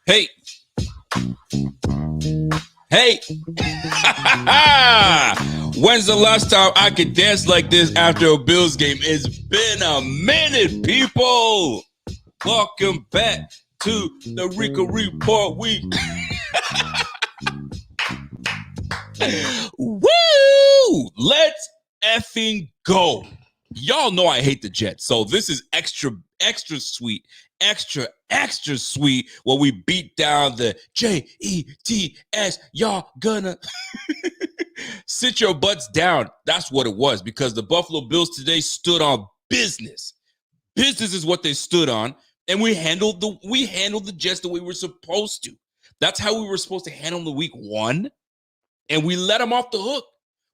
Hey. Hey. When's the last time I could dance like this after a Bills game? It's been a minute, people. Welcome back to the Rico Report Week. Woo! Let's effing go. Y'all know I hate the Jets, so this is extra sweet, extra sweet when we beat down the Jets. Y'all gonna sit your butts down. That's what it was, because the Buffalo Bills today stood on business. Business is what they stood on, and we handled the Jets the way we were supposed to. That's how we were supposed to handle the week one, and we let them off the hook.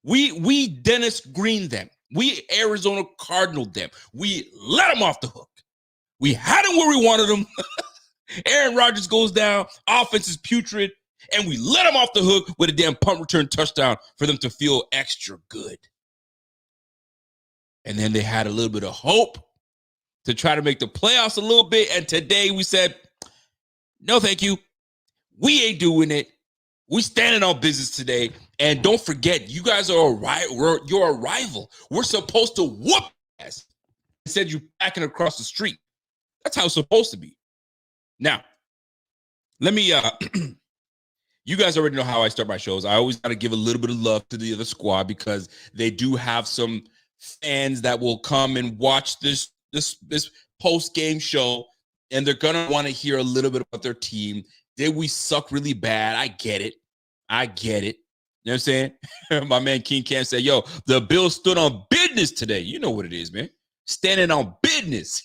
We Dennis Green them. We Arizona Cardinal them. We let them off the hook. We had them where we wanted them. Aaron Rodgers goes down. Offense is putrid. And we let them off the hook with a damn punt return touchdown for them to feel extra good. And then they had a little bit of hope to try to make the playoffs a little bit. And today we said, no, thank you. We ain't doing it. We standing on business today. And don't forget, you guys are you're a rival. We're supposed to whoop ass. Instead, you're backing across the street. That's how it's supposed to be. Now, let me, you guys already know how I start my shows. I always got to give a little bit of love to the other squad, because they do have some fans that will come and watch this post-game show, and they're going to want to hear a little bit about their team. Did we suck really bad? I get it. You know what I'm saying? My man King Cam said, yo, the Bills stood on business today. You know what it is, man. Standing on business.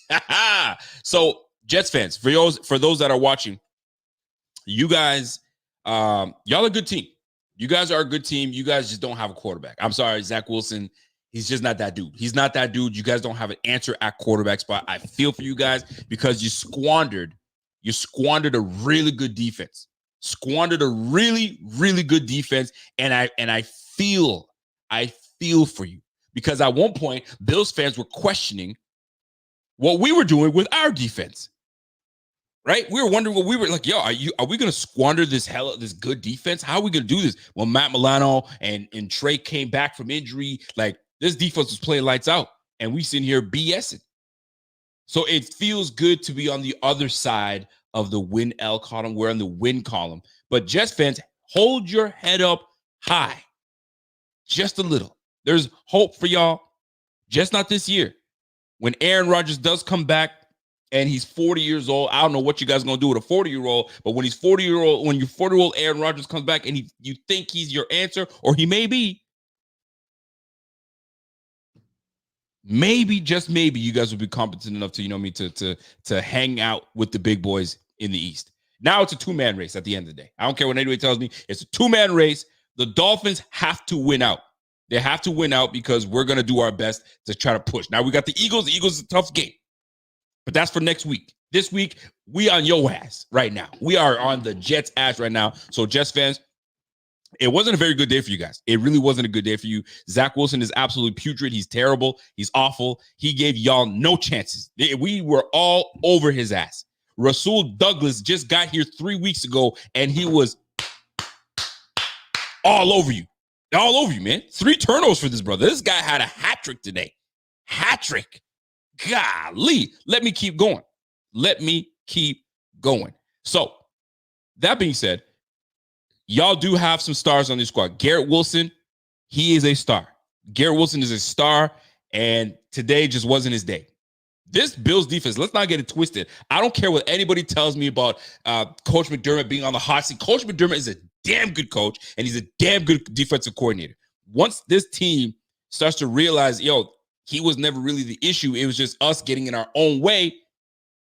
So, Jets fans, for those that are watching, you guys, y'all are a good team. You guys are a good team. You guys just don't have a quarterback. I'm sorry, Zach Wilson. He's just not that dude. He's not that dude. You guys don't have an answer at quarterback spot. I feel for you guys, because you squandered a really good defense. Squandered a really, really good defense. And I feel for you, because at one point, Bills fans were questioning what we were doing with our defense. Right? We were wondering what we were like, yo, are we going to squander this good defense? How are we going to do this? Well, Matt Milano and Trey came back from injury. Like, this defense was playing lights out, and we sitting here BSing. So it feels good to be on the other side of the win-L column. We're on the win column. But Jets fans, hold your head up high. Just a little. There's hope for y'all. Just not this year. When Aaron Rodgers does come back and he's 40 years old, I don't know what you guys are going to do with a 40-year-old, but when your 40-year-old Aaron Rodgers comes back and you think he's your answer, or he may be, maybe, just maybe, you guys will be competent enough to, to hang out with the big boys in the East. Now it's a two-man race at the end of the day. I don't care what anybody tells me. It's a two-man race. The Dolphins have to win out. They have to win out, because we're going to do our best to try to push. Now we got the Eagles. The Eagles is a tough game, but that's for next week. This week, we on your ass right now. We are on the Jets' ass right now. So, Jets fans, it wasn't a very good day for you guys. It really wasn't a good day for you. Zach Wilson is absolutely putrid. He's terrible. He's awful. He gave y'all no chances. We were all over his ass. Rasul Douglas just got here 3 weeks ago, and he was all over you. All over you, man. 3 turnovers for this brother. This guy had a hat trick today. Hat trick. Golly. Let me keep going. So, that being said, y'all do have some stars on this squad. Garrett Wilson, he is a star. Garrett Wilson is a star, and today just wasn't his day. This Bills defense, let's not get it twisted. I don't care what anybody tells me about Coach McDermott being on the hot seat. Coach McDermott is a damn good coach, and he's a damn good defensive coordinator. Once this team starts to realize, yo, he was never really the issue, it was just us getting in our own way,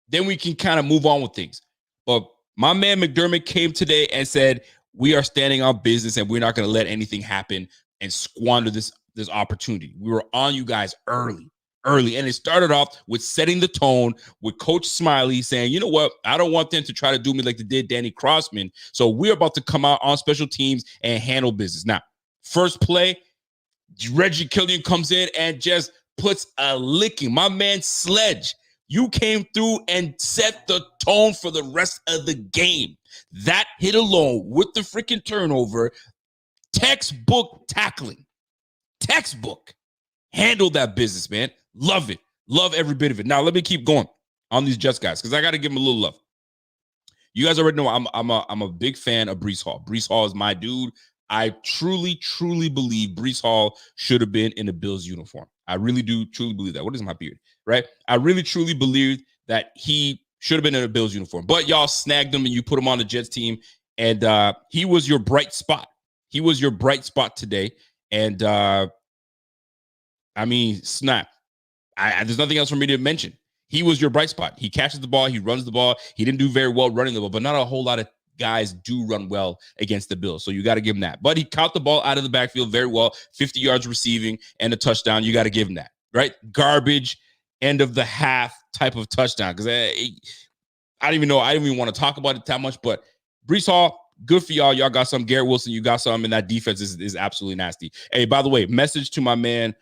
then we can kind of move on with things. But My man McDermott came today and said, we are standing on business and we're not going to let anything happen and squander this opportunity. We were on you guys early. And it started off with setting the tone with Coach Smiley saying, you know what? I don't want them to try to do me like they did Danny Crossman. So we're about to come out on special teams and handle business. Now, first play, Reggie Killian comes in and just puts a licking. My man Sledge, you came through and set the tone for the rest of the game. That hit alone with the freaking turnover, textbook tackling. Textbook. Handle that business, man. Love it. Love every bit of it. Now, let me keep going on these Jets guys because I got to give them a little love. You guys already know I'm a big fan of Breece Hall. Breece Hall is my dude. I truly, truly believe Breece Hall should have been in a Bills uniform. I really do truly believe that. What is my beard, right? I really, truly believe that he should have been in a Bills uniform. But y'all snagged him and you put him on the Jets team. And he was your bright spot. He was your bright spot today. And, I mean, snap. There's nothing else for me to mention. He was your bright spot. He catches the ball. He runs the ball. He didn't do very well running the ball, but not a whole lot of guys do run well against the Bills. So you got to give him that. But he caught the ball out of the backfield very well, 50 yards receiving and a touchdown. You got to give him that, right? Garbage, end of the half type of touchdown. Because I don't even know. I didn't even want to talk about it that much. But Breece Hall, good for y'all. Y'all got some. Garrett Wilson, you got some. And that defense is absolutely nasty. Hey, by the way, message to my man,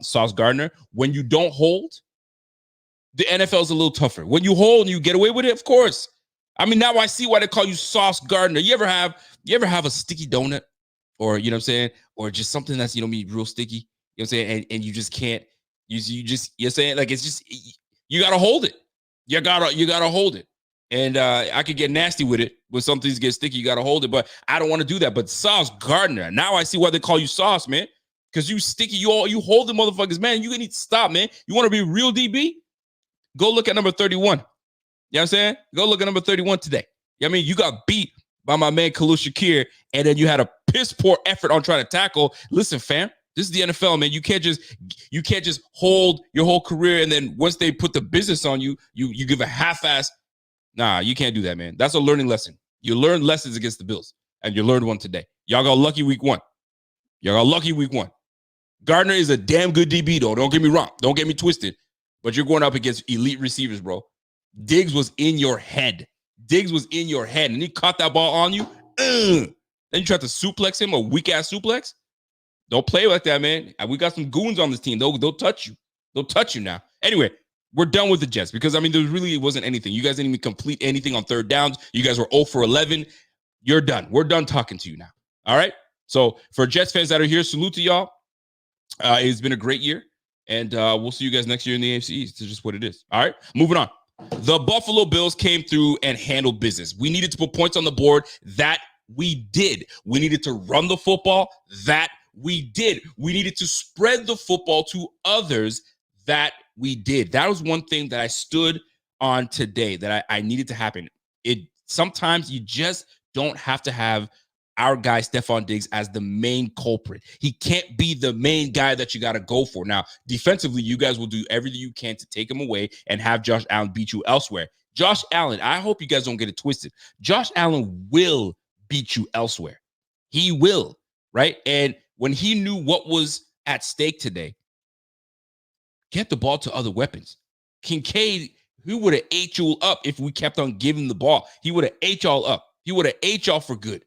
Sauce Gardner. When you don't hold, the NFL is a little tougher. When you hold and you get away with it, of course. I mean, now I see why they call you Sauce Gardner. You ever have a sticky donut, or you know what I'm saying, or just something that's be real sticky. You know what I'm saying, and you just can't. You're saying like it's just you gotta hold it. You gotta hold it. And I could get nasty with it when some things get sticky. You gotta hold it, but I don't want to do that. But Sauce Gardner, now I see why they call you Sauce, man. Because you sticky, you hold the motherfuckers, man. You need to stop, man. You want to be real DB? Go look at number 31. You know what I'm saying? Go look at number 31 today. You know what I mean? You got beat by my man Khalil Shakir, and then you had a piss poor effort on trying to tackle. Listen, fam, this is the NFL, man. You can't just hold your whole career, and then once they put the business on you, you give a half-ass. Nah, you can't do that, man. That's a learning lesson. You learn lessons against the Bills, and you learned one today. Y'all got lucky week one. Gardner is a damn good DB, though. Don't get me wrong. Don't get me twisted. But you're going up against elite receivers, bro. Diggs was in your head. And he caught that ball on you. Then you tried to suplex him, a weak-ass suplex. Don't play like that, man. We got some goons on this team. They'll touch you. They'll touch you now. Anyway, we're done with the Jets because, I mean, there really wasn't anything. You guys didn't even complete anything on third downs. You guys were 0 for 11. You're done. We're done talking to you now. All right? So for Jets fans that are here, salute to y'all. It's been a great year. And we'll see you guys next year in the AFC East. It's just what it is. All right, moving on. The Buffalo Bills came through and handled business. We needed to put points on the board. That we did. We needed to run the football. That we did. We needed to spread the football to others. That we did. That was one thing that I stood on today that I needed to happen. Sometimes you just don't have to have our guy, Stephon Diggs, as the main culprit. He can't be the main guy that you got to go for. Now, defensively, you guys will do everything you can to take him away and have Josh Allen beat you elsewhere. Josh Allen, I hope you guys don't get it twisted. Josh Allen will beat you elsewhere. He will, right? And when he knew what was at stake today, get the ball to other weapons. Kincaid, he would have ate you up if we kept on giving the ball. He would have ate y'all up. He would have ate y'all for good.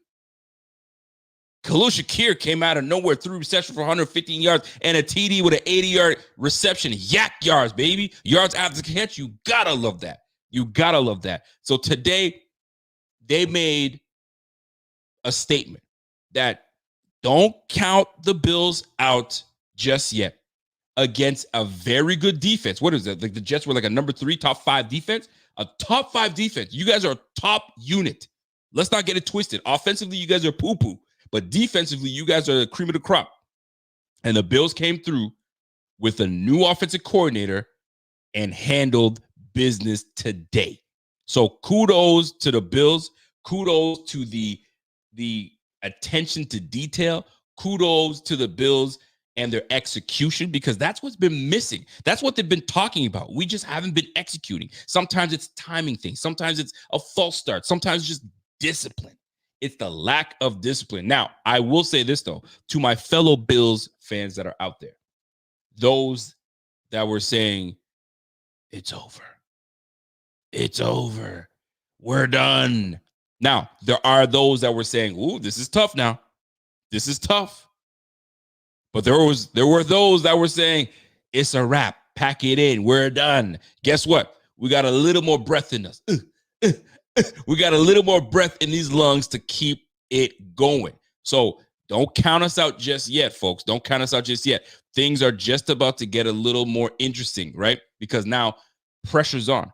Khalil Shakir came out of nowhere, threw reception for 115 yards and a TD with an 80-yard reception. Yak yards, baby. Yards after the catch. You gotta love that. So today, they made a statement that don't count the Bills out just yet against a very good defense. What is that? Like the Jets were like a number 3, top 5 defense. A top 5 defense. You guys are a top unit. Let's not get it twisted. Offensively, you guys are poo-poo. But defensively, you guys are the cream of the crop. And the Bills came through with a new offensive coordinator and handled business today. So kudos to the Bills. Kudos to the attention to detail. Kudos to the Bills and their execution, because that's what's been missing. That's what they've been talking about. We just haven't been executing. Sometimes it's timing things. Sometimes it's a false start. Sometimes it's just discipline. It's the lack of discipline. Now, I will say this, though, to my fellow Bills fans that are out there, those that were saying, it's over. It's over. We're done. Now, there are those that were saying, ooh, this is tough now. This is tough. But there were those that were saying, it's a wrap. Pack it in. We're done. Guess what? We got a little more breath in us. We got a little more breath in these lungs to keep it going. So don't count us out just yet, folks. Don't count us out just yet. Things are just about to get a little more interesting, right? Because now pressure's on.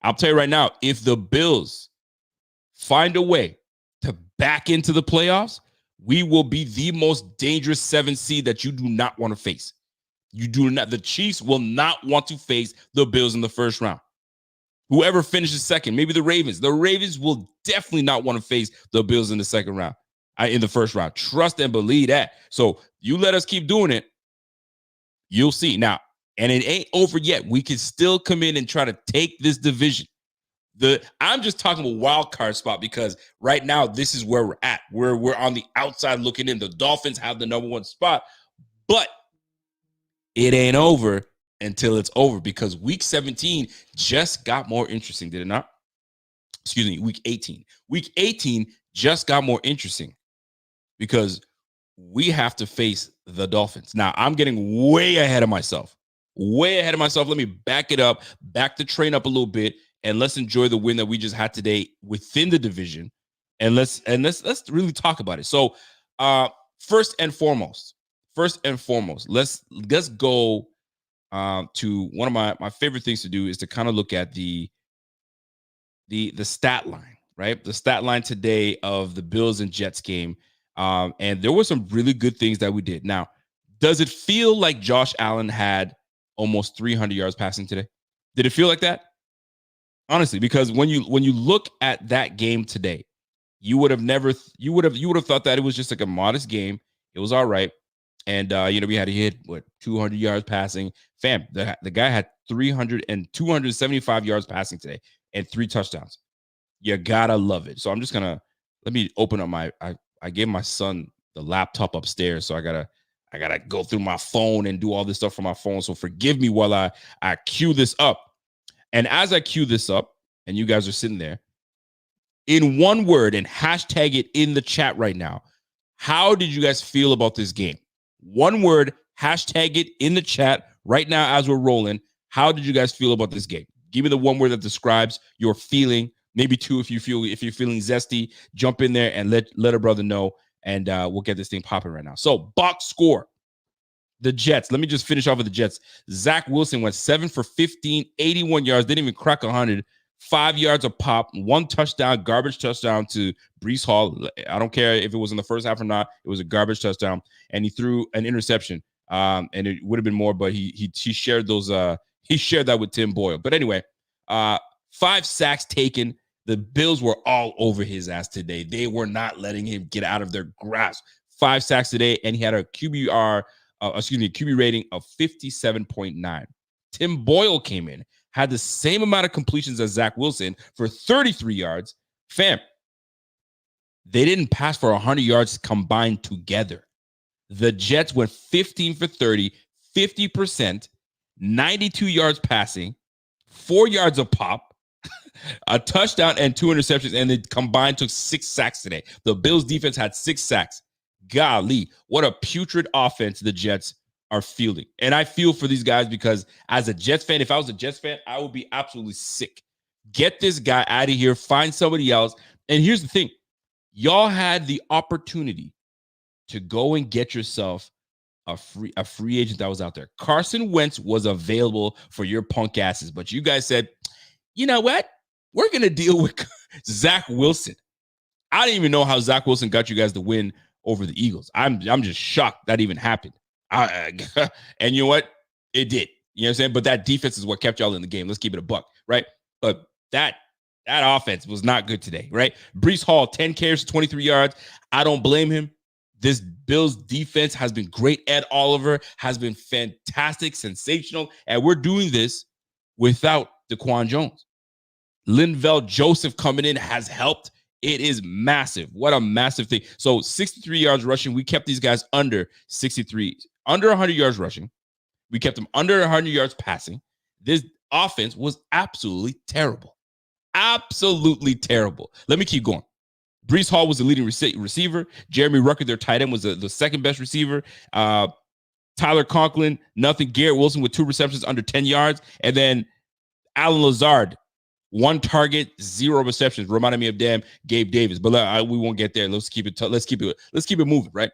I'll tell you right now, if the Bills find a way to back into the playoffs, we will be the most dangerous 7 seed that you do not want to face. You do not. The Chiefs will not want to face the Bills in the first round. Whoever finishes second, maybe the Ravens. The Ravens will definitely not want to face the Bills in the second round, in the first round. Trust and believe that. So you let us keep doing it. You'll see. Now, and it ain't over yet. We can still come in and try to take this division. I'm just talking about wild card spot because right now this is where we're at. We're on the outside looking in. The Dolphins have the number 1 spot, but it ain't over until it's over, because week 17 just got more interesting, did it not? Excuse me, week 18. Week 18 just got more interesting because we have to face the Dolphins. Now, I'm getting way ahead of myself. Let me back it up, back the train up a little bit, and let's enjoy the win that we just had today within the division. And let's really talk about it. So, first and foremost, let's go to one of my favorite things to do is to kind of look at the stat line, right? The stat line today of the Bills and Jets game. And there were some really good things that we did. Now, does it feel like Josh Allen had almost 300 yards passing today? Did it feel like that? Honestly, because when you look at that game today, you would have thought that it was just like a modest game. It was all right. And, we had to hit 200 yards passing. Fam, the guy had 275 yards passing today and 3 touchdowns. You gotta love it. So I'm just gonna, let me open up I gave my son the laptop upstairs. So I gotta go through my phone and do all this stuff from my phone. So forgive me while I cue this up. And as I cue this up and you guys are sitting there, in one word, and hashtag it in the chat right now, how did you guys feel about this game? One word, hashtag it in the chat right now as we're rolling. How did you guys feel about this game? Give me the one word that describes your feeling. Maybe 2 if you're feeling zesty. Jump in there and let a brother know, and we'll get this thing popping right now. So box score. The Jets. Let me just finish off with the Jets. Zach Wilson went 7 for 15, 81 yards. Didn't even crack 100. 5 yards a pop, 1 touchdown, garbage touchdown to Breece Hall. I don't care if it was in the first half or not. It was a garbage touchdown, and he threw an interception. And it would have been more, but he shared those. He shared that with Tim Boyle. But anyway, 5 sacks taken. The Bills were all over his ass today. They were not letting him get out of their grasp. 5 sacks today, and he had a QB rating of 57.9. Tim Boyle came in, had the same amount of completions as Zach Wilson for 33 yards. Fam, they didn't pass for 100 yards combined together. The Jets went 15 for 30, 50%, 92 yards passing, 4 yards a pop, a touchdown and 2 interceptions, and they combined took 6 sacks today. The Bills defense had 6 sacks. Golly, what a putrid offense the Jets are fielding. And I feel for these guys because as a Jets fan, if I was a Jets fan, I would be absolutely sick. Get this guy out of here. Find somebody else. And here's the thing. Y'all had the opportunity to go and get yourself a free agent that was out there. Carson Wentz was available for your punk asses, but you guys said, you know what? We're going to deal with Zach Wilson. I didn't even know how Zach Wilson got you guys the win over the Eagles. I'm just shocked that even happened. And you know what? It did. You know what I'm saying? But that defense is what kept y'all in the game. Let's keep it a buck, right? But that offense was not good today, right? Breece Hall, 10 carries, 23 yards. I don't blame him. This Bills defense has been great. Ed Oliver has been fantastic, sensational. And we're doing this without DaQuan Jones. Linval Joseph coming in has helped. It is massive. What a massive thing. So 63 yards rushing. We kept these guys under 63, under 100 yards rushing. We kept them under 100 yards passing. This offense was absolutely terrible. Absolutely terrible. Let me keep going. Breece Hall was the leading receiver. Jeremy Rucker, their tight end, was the second best receiver. Tyler Conklin, nothing. Garrett Wilson with 2 receptions under 10 yards. And then Alan Lazard, 1 target, 0 receptions. Reminded me of Gabe Davis, but we won't get there. Let's keep it moving, right?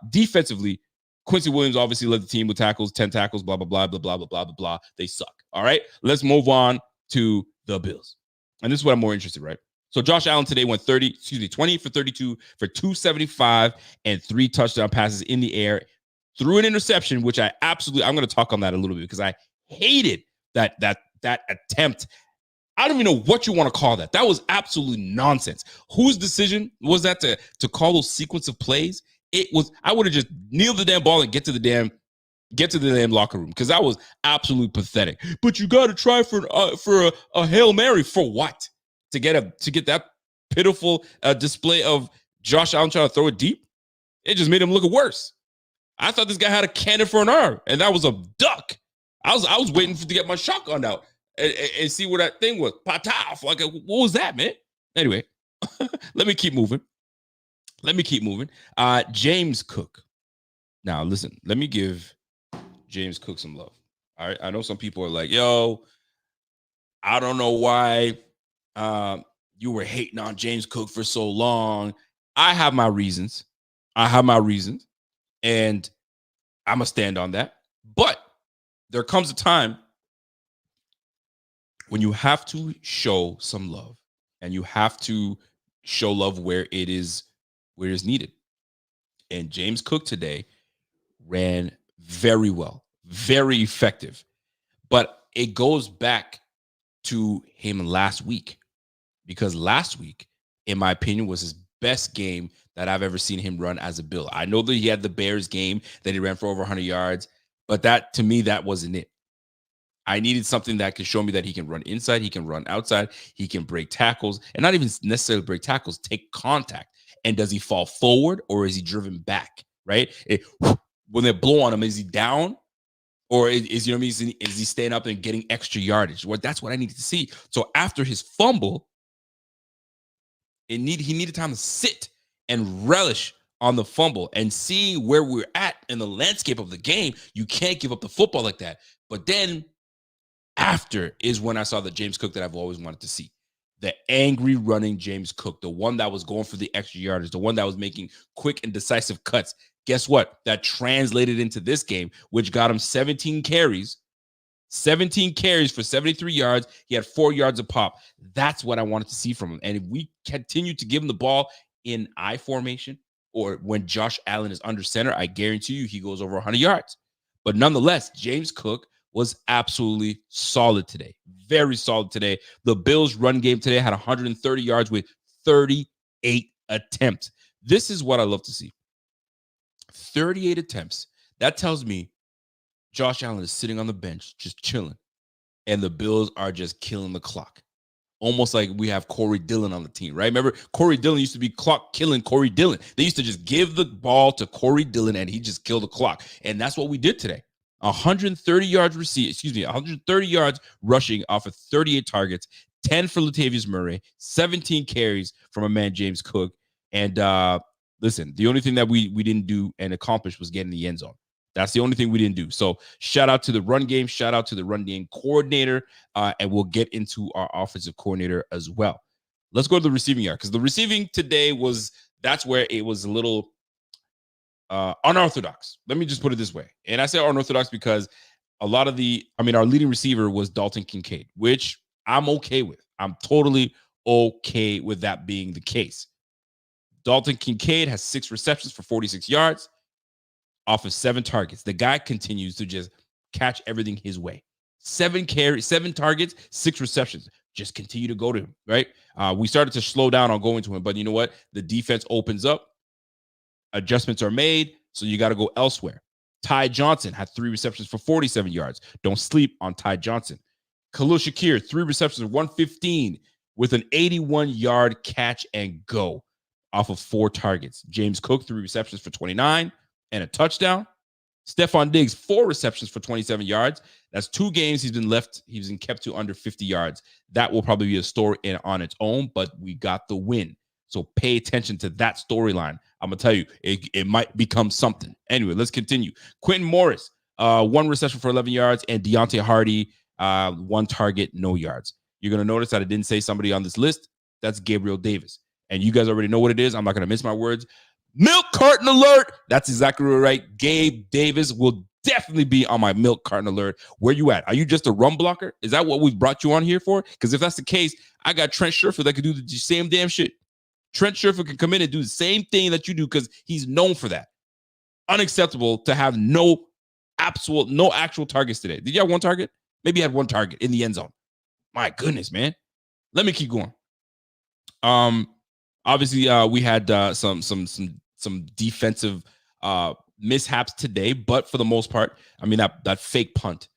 Defensively, Quincy Williams obviously led the team with tackles, 10 tackles, blah, blah, blah, blah, blah, blah, blah, blah, blah. They suck. All right. Let's move on to the Bills. And this is what I'm more interested, right? So Josh Allen today went 20 for 32 for 275 and 3 touchdown passes in the air. Threw an interception, which I'm going to talk on that a little bit because I hated that attempt. I don't even know what you want to call that. That was absolutely nonsense. Whose decision was that to call those sequence of plays? It was. I would have just kneeled the damn ball and get to the damn locker room because that was absolutely pathetic. But you got to try for a Hail Mary for what? To get that pitiful display of Josh Allen trying to throw it deep? It just made him look worse. I thought this guy had a cannon for an arm, and that was a duck. I was waiting to get my shotgun out and see what that thing was. Pataf. Like, what was that, man? Anyway, let me keep moving. James Cook. Now, listen, let me give James Cook some love. All right. I know some people are like, yo, I don't know why you were hating on James Cook for so long. I have my reasons. And I'm going to stand on that. But there comes a time when you have to show some love, and you have to show love where it is needed. And James Cook today ran very well, very effective. But it goes back to him last week, because last week, in my opinion, was his best game that I've ever seen him run as a Bill. I know that he had the Bears game that he ran for over 100 yards, but that, to me, that wasn't it. I needed something that could show me that he can run inside, he can run outside, he can break tackles, and not even necessarily break tackles, take contact. And does he fall forward or is he driven back, right? When they blow on him, is he down? Or is you know what I mean? Is he staying up and getting extra yardage? Well, that's what I needed to see. So after his fumble, he needed time to sit and relish on the fumble and see where we're at in the landscape of the game. You can't give up the football like that. But then after is when I saw the James Cook that I've always wanted to see. The angry running James Cook, the one that was going for the extra yardage, the one that was making quick and decisive cuts. Guess what? That translated into this game, which got him 17 carries for 73 yards. He had 4 yards a pop. That's what I wanted to see from him. And if we continue to give him the ball in I formation or when Josh Allen is under center, I guarantee you he goes over 100 yards. But nonetheless, James Cook was absolutely solid today. Very solid today. The Bills' run game today had 130 yards with 38 attempts. This is what I love to see. 38 attempts. That tells me Josh Allen is sitting on the bench, just chilling, and the Bills are just killing the clock. Almost like we have Corey Dillon on the team, right? Remember, Corey Dillon used to be clock killing Corey Dillon. They used to just give the ball to Corey Dillon, and he just killed the clock. And that's what we did today. 130 yards receiving, 130 yards rushing off of 38 targets, 10 for Latavius Murray, 17 carries from a man, James Cook. And listen, the only thing that we didn't do and accomplish was get in the end zone. That's the only thing we didn't do. So shout out to the run game, shout out to the run game coordinator, and we'll get into our offensive coordinator as well. Let's go to the receiving yard, because the receiving today that's where it was a little unorthodox. Let me just put it this way. And I say unorthodox because our leading receiver was Dalton Kincaid, which I'm okay with. I'm totally okay with that being the case. Dalton Kincaid has 6 receptions for 46 yards off of 7 targets. The guy continues to just catch everything his way. 7 targets, 6 receptions. Just continue to go to him, right? We started to slow down on going to him, but you know what? The defense opens up. adjustments are made, so you got to go elsewhere. Ty Johnson had 3 receptions for 47 yards. Don't sleep on Ty Johnson. Khalil Shakir, 3 receptions, 115 with an 81-yard catch and go off of 4 targets. James Cook, 3 receptions for 29 and a touchdown. Stephon Diggs, 4 receptions for 27 yards. That's 2 games he's been kept to under 50 yards. That will probably be a story on its own, but we got the win. So pay attention to that storyline. I'm going to tell you, it might become something. Anyway, let's continue. Quentin Morris, 1 reception for 11 yards, and Deontay Hardy, 1 target, no yards. You're going to notice that I didn't say somebody on this list. That's Gabriel Davis. And you guys already know what it is. I'm not going to miss my words. Milk carton alert. That's exactly right. Gabe Davis will definitely be on my milk carton alert. Where you at? Are you just a run blocker? Is that what we brought you on here for? Because if that's the case, I got Trent Sherfield that could do the same damn shit. Trent Sherfield can come in and do the same thing that you do because he's known for that. Unacceptable to have no actual targets today. Did you have 1 target? Maybe you had 1 target in the end zone. My goodness, man. Let me keep going. Obviously, we had some defensive mishaps today, but for the most part, I mean that fake punt.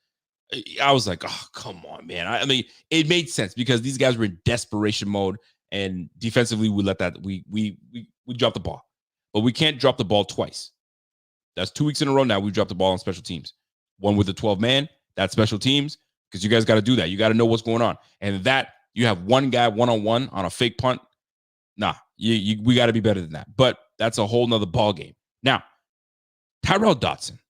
I was like, oh, come on, man. I mean, it made sense because these guys were in desperation mode, and defensively, we let that we dropped the ball, but we can't drop the ball twice. That's 2 weeks in a row now. We dropped the ball on special teams. One with the 12-man, that's special teams, because you guys got to do that. You got to know what's going on, and that you have one guy one-on-one on a fake punt. Nah, we got to be better than that. But that's a whole nother ball game. Now, Tyrel Dodson.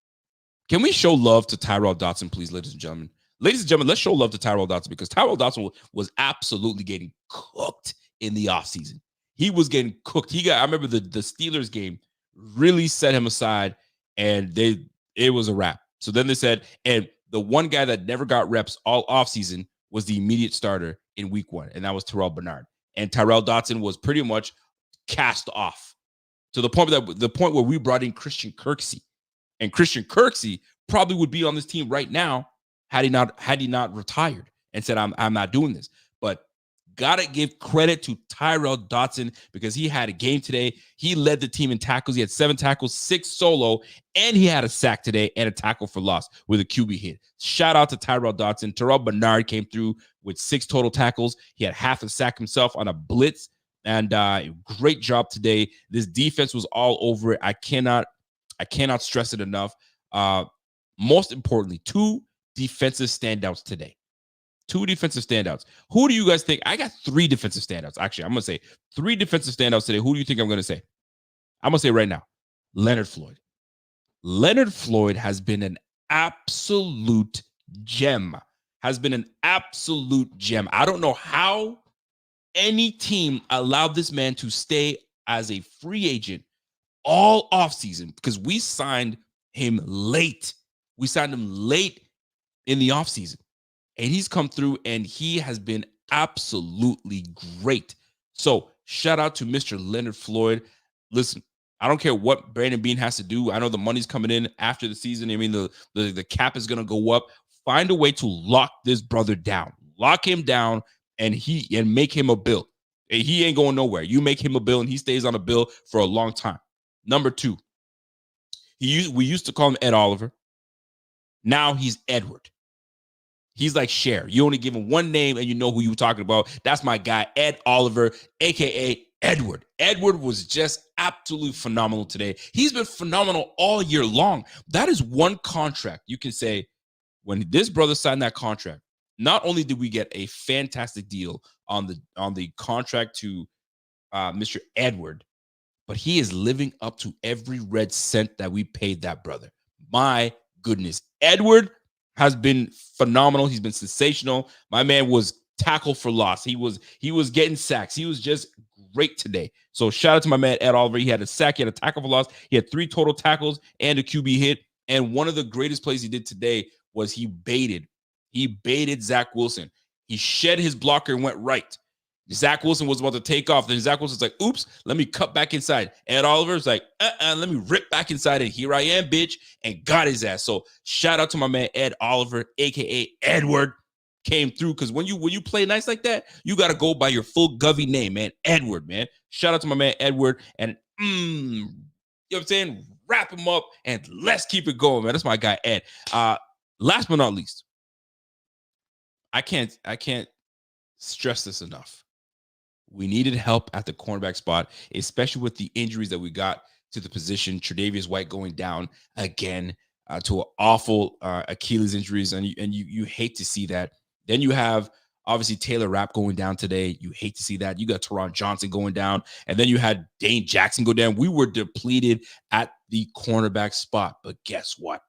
Can we show love to Tyrel Dodson, please, ladies and gentlemen? Ladies and gentlemen, let's show love to Tyrel Dodson because Tyrel Dodson was absolutely getting cooked in the offseason. He was getting cooked. I remember the Steelers game really set him aside, and it was a wrap. So then they said, and the one guy that never got reps all offseason was the immediate starter in week 1, and that was Terrell Bernard. And Tyrel Dodson was pretty much cast off to the point where we brought in Christian Kirksey. And Christian Kirksey probably would be on this team right now had he not retired and said, I'm not doing this. But gotta give credit to Tyrel Dodson because he had a game today. He led the team in tackles. He had 7 tackles, 6 solo, and he had a sack today and a tackle for loss with a QB hit. Shout out to Tyrel Dodson. Terrell Bernard came through with 6 total tackles. He had half a sack himself on a blitz. And great job today. This defense was all over it. I cannot stress it enough. Most importantly, 2 defensive standouts today. 2 defensive standouts. Who do you guys think? I got 3 defensive standouts. Actually, I'm going to say 3 defensive standouts today. Who do you think I'm going to say? I'm going to say right now, Leonard Floyd. Leonard Floyd has been an absolute gem. I don't know how any team allowed this man to stay as a free agent all offseason because we signed him late. We signed him late in the offseason. And he's come through and he has been absolutely great. So shout out to Mr. Leonard Floyd. Listen, I don't care what Brandon Beane has to do. I know the money's coming in after the season. I mean, the cap is going to go up. Find a way to lock this brother down. Lock him down and make him a bill. He ain't going nowhere. You make him a bill and he stays on a bill for a long time. Number 2, we used to call him Ed Oliver. Now he's Edward. He's like Cher. You only give him one name and you know who you're talking about. That's my guy, Ed Oliver, a.k.a. Edward. Edward was just absolutely phenomenal today. He's been phenomenal all year long. That is one contract you can say when this brother signed that contract, not only did we get a fantastic deal on the contract to Mr. Edward, but he is living up to every red cent that we paid that brother. My goodness. Edward has been phenomenal. He's been sensational. My man was tackle for loss. He was getting sacks. He was just great today. So shout out to my man Ed Oliver. He had a sack, he had a tackle for loss, he had 3 total tackles and a QB hit. And one of the greatest plays he did today was he baited Zach Wilson. He shed his blocker and went right. Zach Wilson was about to take off. Then Zach Wilson's like, oops, let me cut back inside. Ed Oliver's like, let me rip back inside. And here I am, bitch, and got his ass. So shout out to my man Ed Oliver, a.k.a. Edward, came through. Because when you play nice like that, you got to go by your full Govey name, man. Edward, man. Shout out to my man Edward. And know what I'm saying? Wrap him up and let's keep it going, man. That's my guy, Ed. Last but not least, I can't stress this enough. We needed help at the cornerback spot, especially with the injuries that we got to the position. Tre'Davious White going down again to an awful Achilles injuries, and you hate to see that. Then you have obviously Taylor Rapp going down today. You hate to see that. You got Teron Johnson going down, and then you had Dane Jackson go down. We were depleted at the cornerback spot, but guess what?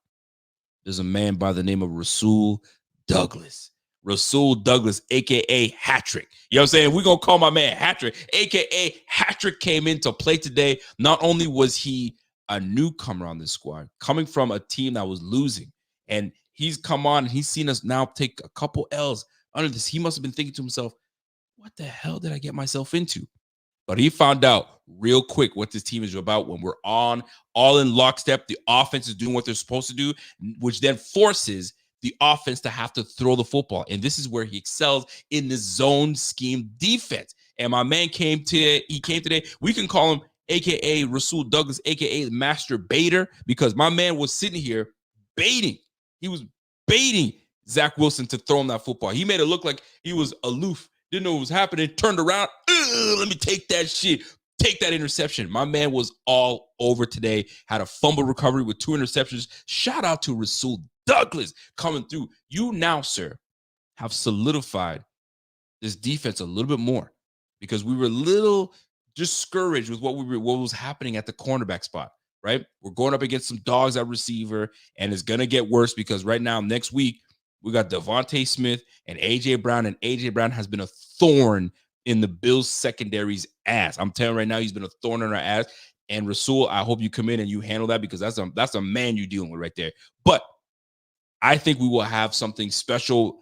There's a man by the name of Rasul Douglas. Rasul Douglas, a.k.a. Hattrick. You know what I'm saying? We're going to call my man Hattrick, a.k.a. Hattrick came into play today. Not only was he a newcomer on this squad, coming from a team that was losing, and he's come on and he's seen us now take a couple L's under this. He must have been thinking to himself, what the hell did I get myself into? But he found out real quick what this team is about when we're on all in lockstep. The offense is doing what they're supposed to do, which then forces the offense to have to throw the football. And this is where he excels in the zone scheme defense. And my man came today. We can call him AKA Rasul Douglas, AKA Master Baiter, because my man was sitting here baiting. He was baiting Zach Wilson to throw him that football. He made it look like he was aloof, didn't know what was happening, turned around. Let me take that shit. Take that interception. My man was all over today. Had a fumble recovery with 2 interceptions. Shout out to Rasul Douglas coming through. You now, sir, have solidified this defense a little bit more because we were a little discouraged with what was happening at the cornerback spot, right? We're going up against some dogs at receiver, and it's going to get worse because right now, next week, we got Devontae Smith and A.J. Brown, and A.J. Brown has been a thorn in the Bills secondary's ass. I'm telling you right now, he's been a thorn in our ass. And Rasul, I hope you come in and you handle that because that's a man you're dealing with right there. But I think we will have something special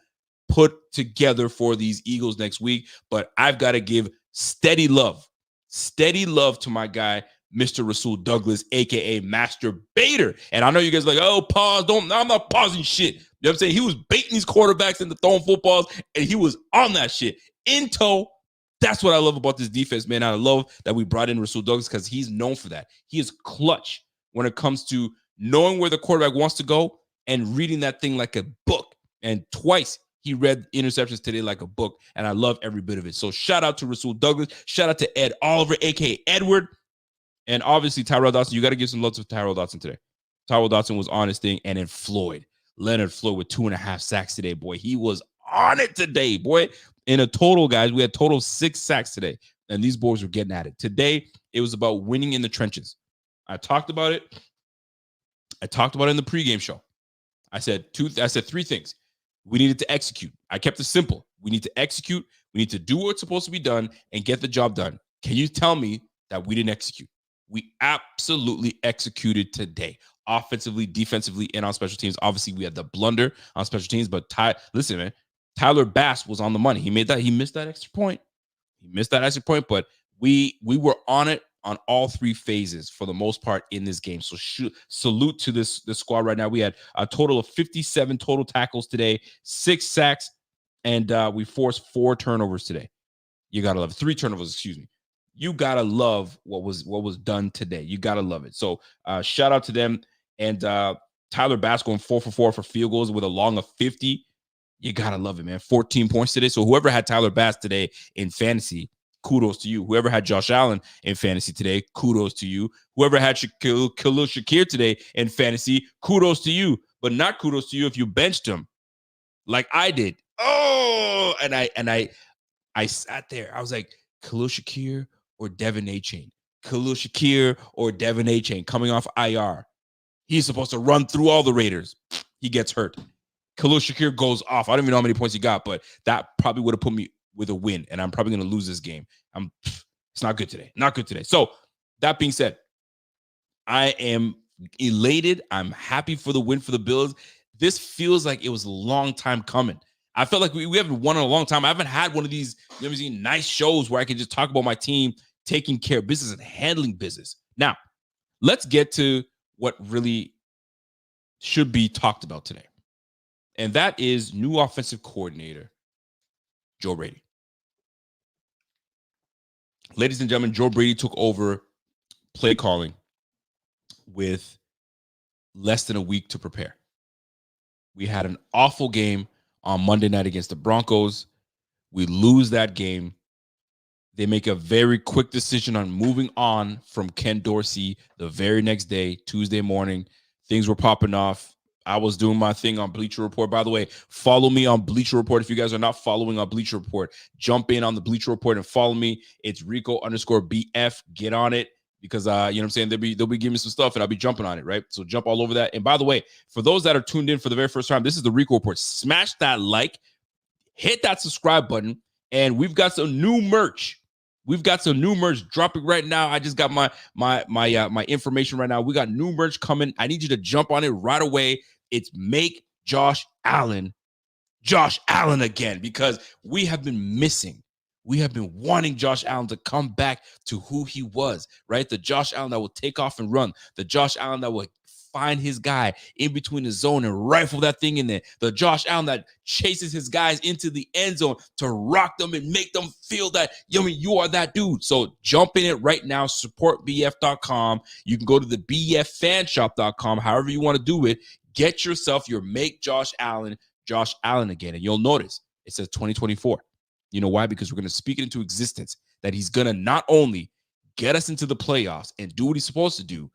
put together for these Eagles next week. But I've got to give steady love to my guy, Mr. Rasul Douglas, a.k.a. Master Baiter. And I know you guys are like, oh, pause. I'm not pausing shit. You know what I'm saying? He was baiting these quarterbacks into throwing footballs, and he was on that shit. In tow. That's what I love about this defense, man. I love that we brought in Rasul Douglas because he's known for that. He is clutch when it comes to knowing where the quarterback wants to go and reading that thing like a book. And twice he read interceptions today like a book, and I love every bit of it. So shout out to Rasul Douglas. Shout out to Ed Oliver, a.k.a. Edward. And obviously Tyrell Dodson. You got to give some love to Tyrell Dodson today. Tyrell Dodson was on his thing. And then Leonard Floyd with 2.5 sacks today, boy. He was on it today, boy. In a total, guys, we had total 6 sacks today, and these boys were getting at it. Today, it was about winning in the trenches. I talked about it. I talked about it in the pregame show. I said 3 things. We needed to execute. I kept it simple. We need to execute. We need to do what's supposed to be done and get the job done. Can you tell me that we didn't execute? We absolutely executed today. Offensively, defensively, and on special teams. Obviously, we had the blunder on special teams, but listen, man. Tyler Bass was on the money. He missed that extra point. But we were on it on all 3 phases for the most part in this game. So salute to this squad right now. We had a total of 57 total tackles today, 6 sacks, and we forced 4 turnovers today. You gotta love it. 3 turnovers, excuse me. You gotta love what was done today. You gotta love it. So shout out to them. And Tyler Bass going 4 for 4 for field goals with a long of 50. You gotta love it, man. 14 points today. So whoever had Tyler Bass today in fantasy, kudos to you. Whoever had Josh Allen in fantasy today, kudos to you. Whoever had Khalil Shakir today in fantasy, kudos to you. But not kudos to you if you benched him, like I did. Oh, and I sat there. I was like, Khalil Shakir or Devin A-Chain? Khalil Shakir or Devin A-Chain coming off IR. He's supposed to run through all the Raiders. He gets hurt. Khalil Shakir goes off. I don't even know how many points he got, but that probably would have put me with a win, and I'm probably going to lose this game. It's not good today. Not good today. So that being said, I am elated. I'm happy for the win for the Bills. This feels like it was a long time coming. I felt like we haven't won in a long time. I haven't had one of these nice shows where I can just talk about my team taking care of business and handling business. Now, let's get to what really should be talked about today. And that is new offensive coordinator, Joe Brady. Ladies and gentlemen, Joe Brady took over play calling with less than a week to prepare. We had an awful game on Monday night against the Broncos. We lose that game. They make a very quick decision on moving on from Ken Dorsey the very next day, Tuesday morning. Things were popping off. I was doing my thing on Bleacher Report. By the way, follow me on Bleacher Report. If you guys are not following on Bleacher Report, jump in on the Bleacher Report and follow me. It's Rico_BF. Get on it because, you know what I'm saying? They'll be giving me some stuff and I'll be jumping on it, right? So jump all over that. And by the way, for those that are tuned in for the very first time, this is the Rico Report. Smash that like, hit that subscribe button, and we've got some new merch. We've got some new merch dropping right now. I just got my information right now. We got new merch coming. I need you to jump on it right away. It's Make Josh Allen again, because we have been missing. We have been wanting Josh Allen to come back to who he was, right? The Josh Allen that will take off and run. The Josh Allen that will find his guy in between the zone and rifle that thing in there. The Josh Allen that chases his guys into the end zone to rock them and make them feel that, you are that dude. So jump in it right now. Supportbf.com. You can go to the bffanshop.com, however you want to do it. Get yourself your Make Josh Allen again. And you'll notice it says 2024. You know why? Because we're going to speak it into existence that he's going to not only get us into the playoffs and do what he's supposed to do,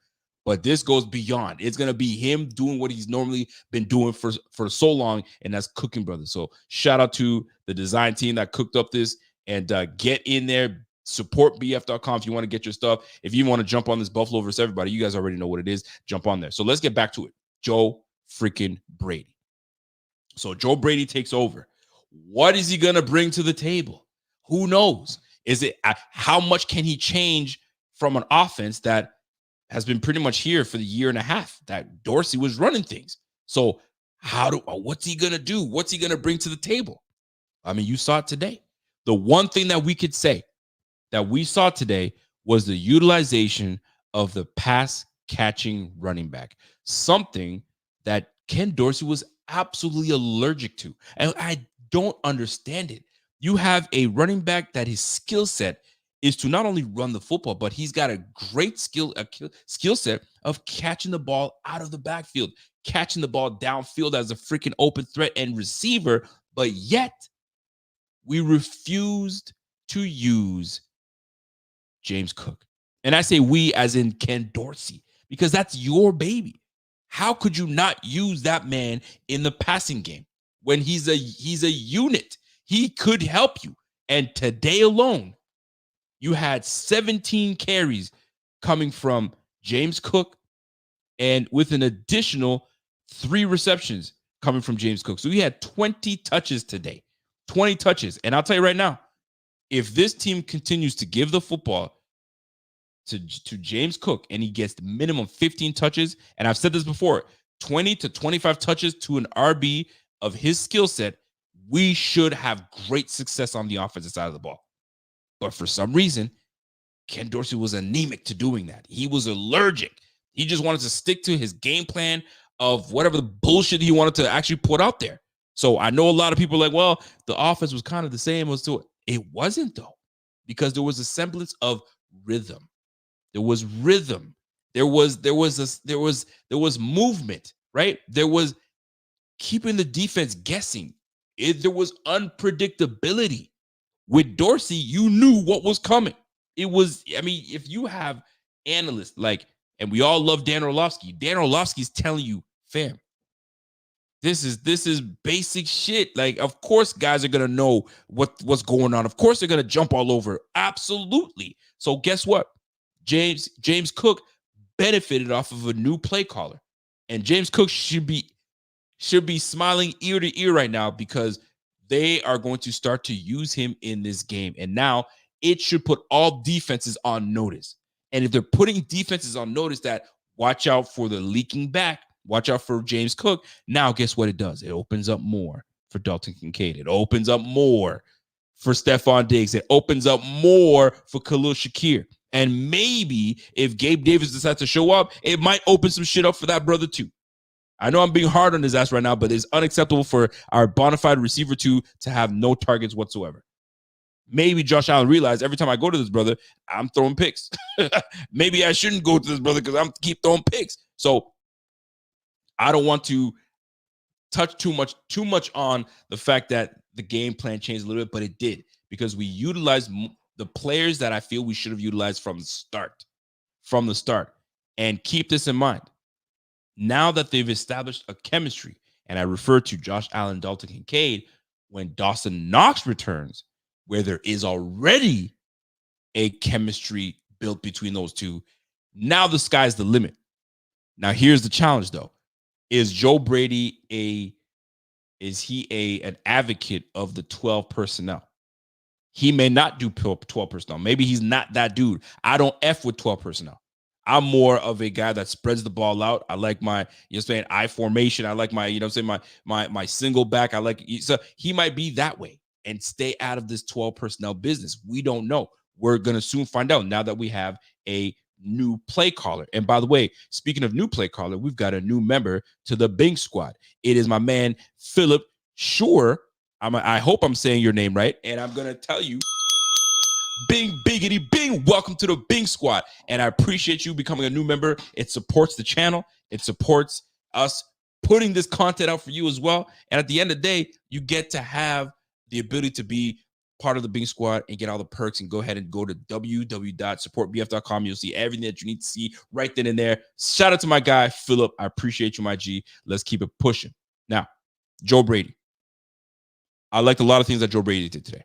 but this goes beyond. It's going to be him doing what he's normally been doing for so long, and that's cooking, brothers. So shout out to the design team that cooked up this, and get in there. Supportbf.com if you want to get your stuff. If you want to jump on this Buffalo versus everybody, you guys already know what it is. Jump on there. So let's get back to it. Joe freaking Brady. So Joe Brady takes over. What is he going to bring to the table? Who knows? Is it how much can he change from an offense that has been pretty much here for the year and a half that Dorsey was running things? So what's he going to do? What's he going to bring to the table? I mean, you saw it today. The one thing that we could say that we saw today was the utilization of the pass catching running back, something that Ken Dorsey was absolutely allergic to. And I don't understand it. You have a running back that his skill set is to not only run the football, but he's got a great skill set of catching the ball out of the backfield, catching the ball downfield as a freaking open threat and receiver. But yet we refused to use James Cook. And I say we as in Ken Dorsey, because that's your baby. How could you not use that man in the passing game when he's a unit? He could help you. And today alone, you had 17 carries coming from James Cook, and with an additional 3 receptions coming from James Cook. So he had 20 touches today. 20 touches. And I'll tell you right now, if this team continues to give the football to James Cook and he gets the minimum 15 touches, and I've said this before, 20 to 25 touches to an RB of his skill set, we should have great success on the offensive side of the ball. But for some reason, Ken Dorsey was anemic to doing that. He was allergic. He just wanted to stick to his game plan of whatever the bullshit he wanted to actually put out there. So I know a lot of people are like, well, the offense was kind of the same as to it. It wasn't, though, because there was a semblance of rhythm. There was rhythm. There was movement, right? There was keeping the defense guessing. There was unpredictability. With Dorsey, you knew what was coming. It was, I mean, if you have analysts and we all love Dan Orlovsky's telling you, fam, this is basic shit. Like, of course, guys are gonna know what's going on. Of course, they're gonna jump all over. Absolutely. So guess what? James Cook benefited off of a new play caller, and James Cook should be smiling ear to ear right now because they are going to start to use him in this game. And now it should put all defenses on notice. And if they're putting defenses on notice that watch out for the leaking back, watch out for James Cook, now guess what it does? It opens up more for Dalton Kincaid. It opens up more for Stephon Diggs. It opens up more for Khalil Shakir. And maybe if Gabe Davis decides to show up, it might open some shit up for that brother too. I know I'm being hard on his ass right now, but it's unacceptable for our bona fide receiver to have no targets whatsoever. Maybe Josh Allen realized every time I go to this brother, I'm throwing picks. Maybe I shouldn't go to this brother because I'm keep throwing picks. So I don't want to touch too much on the fact that the game plan changed a little bit, but it did, because we utilized the players that I feel we should have utilized from the start. And keep this in mind. Now that they've established a chemistry, and I refer to Josh Allen, Dalton Kincaid, when Dawson Knox returns, where there is already a chemistry built between those two, now the sky's the limit. Now here's the challenge, though. Is Joe Brady an advocate of the 12 personnel? He may not do 12 personnel. Maybe he's not that dude. I don't F with 12 personnel. I'm more of a guy that spreads the ball out. I like my, I formation. I like my, my single back. I like, so he might be that way and stay out of this 12 personnel business. We don't know. We're going to soon find out now that we have a new play caller. And by the way, speaking of new play caller, we've got a new member to the Bing squad. It is my man, Philip Sure. I hope I'm saying your name right. And I'm going to tell you, Bing, biggity, Bing, welcome to the Bing squad. And I appreciate you becoming a new member. It supports the channel. It supports us putting this content out for you as well. And at the end of the day, you get to have the ability to be part of the Bing squad and get all the perks. And go ahead and go to www.supportbf.com. You'll see everything that you need to see right then and there. Shout out to my guy, Philip. I appreciate you, my G. Let's keep it pushing. Now, Joe Brady. I liked a lot of things that Joe Brady did today.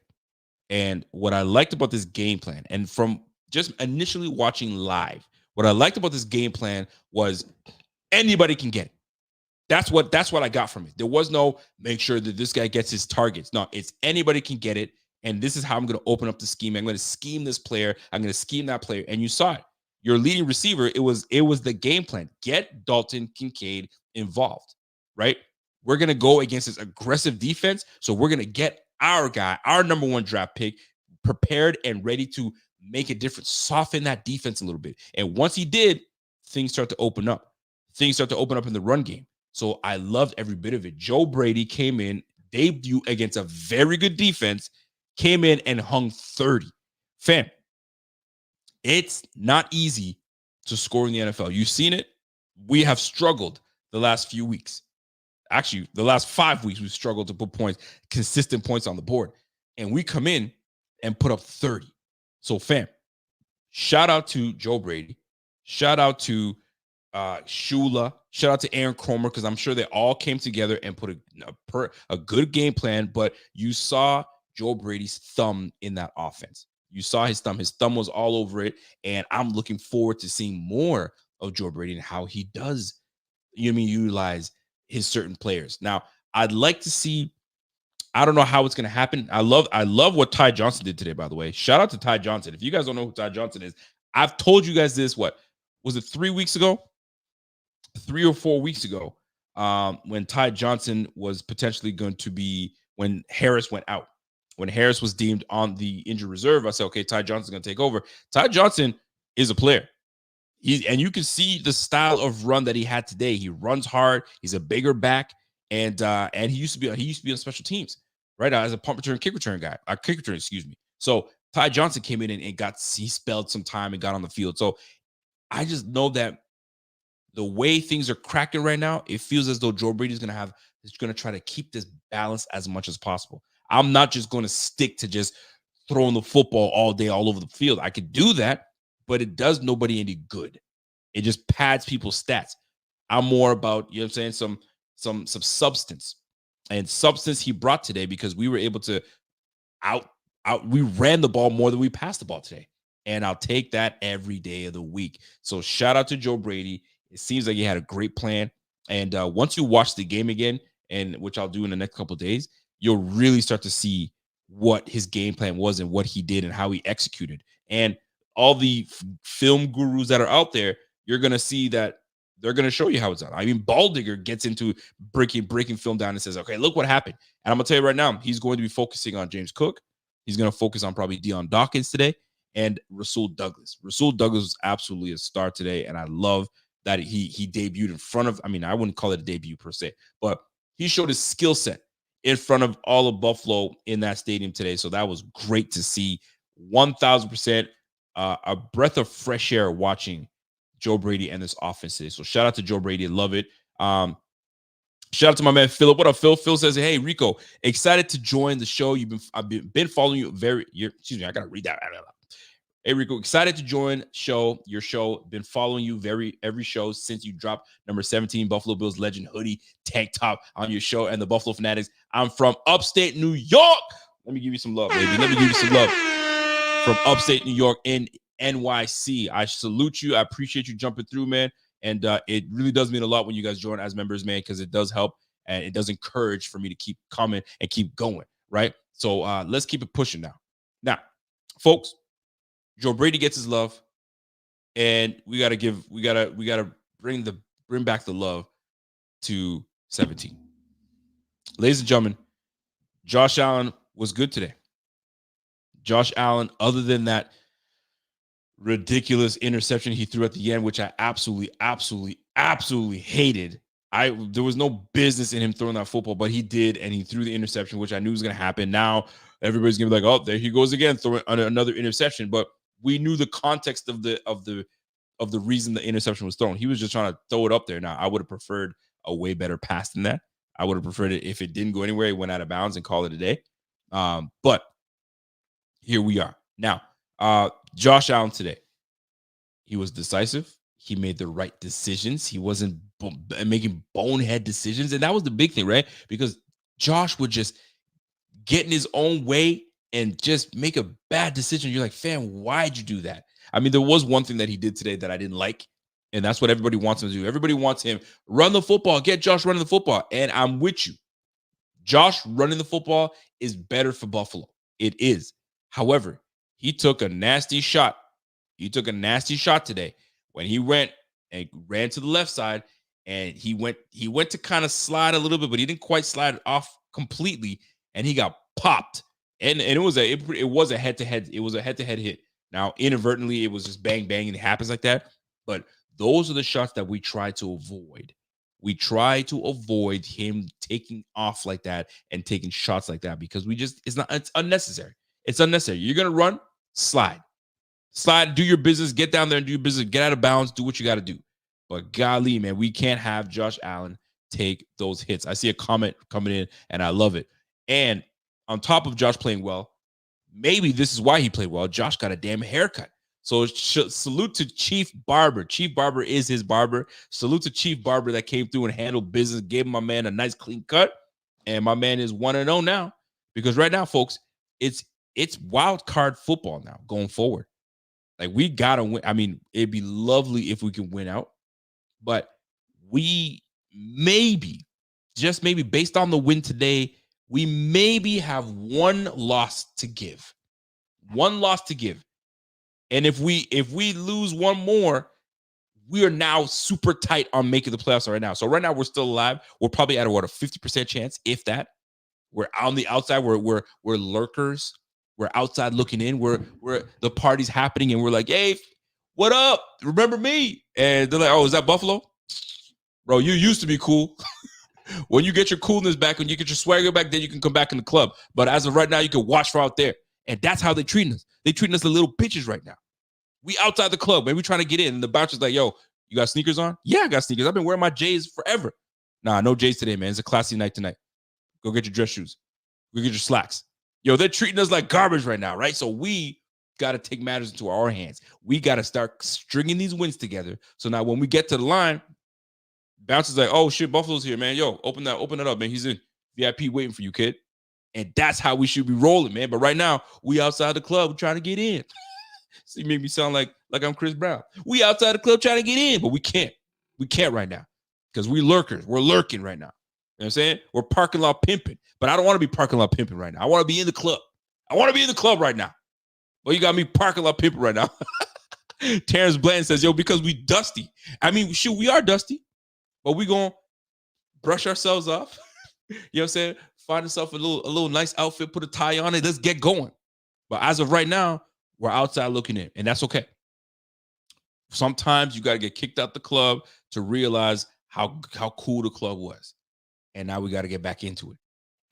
And what I liked about this game plan, and from just initially watching live, what I liked about this game plan was anybody can get it. That's what I got from it. There was no make sure that this guy gets his targets. No, it's anybody can get it. And this is how I'm going to open up the scheme. I'm going to scheme this player. I'm going to scheme that player. And you saw it. Your leading receiver, it was the game plan. Get Dalton Kincaid involved, right? We're going to go against this aggressive defense. So we're going to get our guy, our number one draft pick, prepared and ready to make a difference, soften that defense a little bit. And once he did, things start to open up. Things start to open up in the run game. So I loved every bit of it. Joe Brady came in, debut against a very good defense, came in and hung 30. Fam, it's not easy to score in the NFL. You've seen it. We have struggled the last few weeks. Actually, the last 5 weeks, we've struggled to put points, consistent points on the board. And we come in and put up 30. So, fam, shout out to Joe Brady. Shout out to Shula. Shout out to Aaron Cromer, because I'm sure they all came together and put a good game plan. But you saw Joe Brady's thumb in that offense. You saw his thumb. His thumb was all over it. And I'm looking forward to seeing more of Joe Brady and how he does, utilize his certain players. Now, I'd like to see, I don't know how it's going to happen. I love what Ty Johnson did today, by the way. Shout out to Ty Johnson. If you guys don't know who Ty Johnson is, I've told you guys this, what was it, 3 weeks ago? 3 or 4 weeks ago, when Ty Johnson was potentially going to be, when Harris went out, when Harris was deemed on the injured reserve, I said, okay, Ty Johnson's going to take over. Ty Johnson is a player. And you can see the style of run that he had today. He runs hard. He's a bigger back, and he used to be on special teams, right? As a punt return, kick return guy, excuse me. So Ty Johnson came in and he spelled some time and got on the field. So I just know that the way things are cracking right now, it feels as though Joe Brady is going to try to keep this balance as much as possible. I'm not just going to stick to just throwing the football all day, all over the field. I could do that, but it does nobody any good. It just pads people's stats. I'm more about, some substance. And substance he brought today, because we were able to we ran the ball more than we passed the ball today. And I'll take that every day of the week. So shout out to Joe Brady. It seems like he had a great plan. And once you watch the game again, and which I'll do in the next couple of days, you'll really start to see what his game plan was and what he did and how he executed. And all the film gurus that are out there, you're going to see that they're going to show you how it's done. I mean, Baldinger gets into breaking film down and says, okay, look what happened. And I'm going to tell you right now, he's going to be focusing on James Cook. He's going to focus on probably Deion Dawkins today and Rasul Douglas. Rasul Douglas was absolutely a star today, and I love that he debuted in front of, I wouldn't call it a debut per se, but he showed his skill set in front of all of Buffalo in that stadium today. So that was great to see. 1000% a breath of fresh air watching Joe Brady and this offense today. So shout out to Joe Brady. Love it. Shout out to my man Philip. What up, Phil? Phil says, "Hey, Rico, excited to join the show. I've been following you excuse me, I gotta read that. Hey, Rico, excited to join your show. Been following you every show since you dropped number 17 Buffalo Bills legend hoodie tank top on your show and the Buffalo Fanatics. I'm from upstate New York. Let me give you some love, baby. Let me give you some love from upstate New York in NYC. I salute you. I appreciate you jumping through, man. And it really does mean a lot when you guys join as members, man, because it does help and it does encourage for me to keep coming and keep going, right? So let's keep it pushing now. Now, folks, Joe Brady gets his love, and we gotta bring back the love to 17. Ladies and gentlemen, Josh Allen was good today. Josh Allen, other than that ridiculous interception he threw at the end, which I absolutely hated. There was no business in him throwing that football, but he did, and he threw the interception, which I knew was going to happen. Now everybody's going to be like, "Oh, there he goes again, throwing another interception." But we knew the context of the reason the interception was thrown. He was just trying to throw it up there. Now I would have preferred a way better pass than that. I would have preferred it if it didn't go anywhere, it went out of bounds and call it a day. But here we are now. Josh Allen today, he was decisive. He made the right decisions. He wasn't making bonehead decisions. And that was the big thing, right? Because Josh would just get in his own way and just make a bad decision. You're like, fam, why'd you do that? I mean, there was one thing that he did today that I didn't like. And that's what everybody wants him to do. Everybody wants him, run the football, get Josh running the football. And I'm with you. Josh running the football is better for Buffalo. It is. However, he took a nasty shot. He took a nasty shot today when he went and ran to the left side, and he went to kind of slide a little bit, but he didn't quite slide off completely, and he got popped. And it was a head-to-head. It was a head-to-head hit. Now, inadvertently, it was just bang, bang, and it happens like that. But those are the shots that we try to avoid. We try to avoid him taking off like that and taking shots like that because it's unnecessary. It's unnecessary. You're going to run, slide, do your business, get down there and do your business, get out of bounds, do what you got to do. But golly, man, we can't have Josh Allen take those hits. I see a comment coming in, and I love it. And on top of Josh playing well, maybe this is why he played well. Josh got a damn haircut. So salute to Chief Barber. Chief Barber is his barber. Salute to Chief Barber that came through and handled business, gave my man a nice clean cut. And my man is 1-0 now. Because right now, folks, it's wild card football now going forward. Like, we got to win. I mean, it'd be lovely if we can win out. But we maybe, just maybe based on the win today, we maybe have one loss to give. One loss to give. And if we lose one more, we are now super tight on making the playoffs right now. So right now we're still alive. We're probably at a 50% chance, if that. We're on the outside. We're lurkers. We're outside looking in. We're the party's happening, and we're like, "Hey, what up? Remember me?" And they're like, "Oh, is that Buffalo? Bro, you used to be cool. When you get your coolness back, when you get your swagger back, then you can come back in the club. But as of right now, you can watch for out there." And that's how they treat us. They treat us like little bitches right now. We outside the club, man. We trying to get in. And the bouncer's like, "Yo, you got sneakers on?" "Yeah, I got sneakers. I've been wearing my J's forever." "Nah, no J's today, man. It's a classy night tonight. Go get your dress shoes. Go get your slacks." Yo, they're treating us like garbage right now, right? So we got to take matters into our hands. We got to start stringing these wins together. So now when we get to the line, bouncer's like, "Oh, shit, Buffalo's here, man. Yo, open it up, man. He's in VIP waiting for you, kid." And that's how we should be rolling, man. But right now, we outside the club trying to get in. So you make me sound like I'm Chris Brown. We outside the club trying to get in, but we can't. We can't right now because we lurkers. We're lurking right now. You know what I'm saying? We're parking lot pimping. But I don't want to be parking lot pimping right now. I want to be in the club. I want to be in the club right now. Well, you got me parking lot pimping right now. Terrence Bland says, "Yo, because we dusty." I mean, shoot, we are dusty. But we going to brush ourselves off. You know what I'm saying? Find yourself a little nice outfit, put a tie on it. Let's get going. But as of right now, we're outside looking in, and that's okay. Sometimes you got to get kicked out the club to realize how cool the club was. And now we got to get back into it.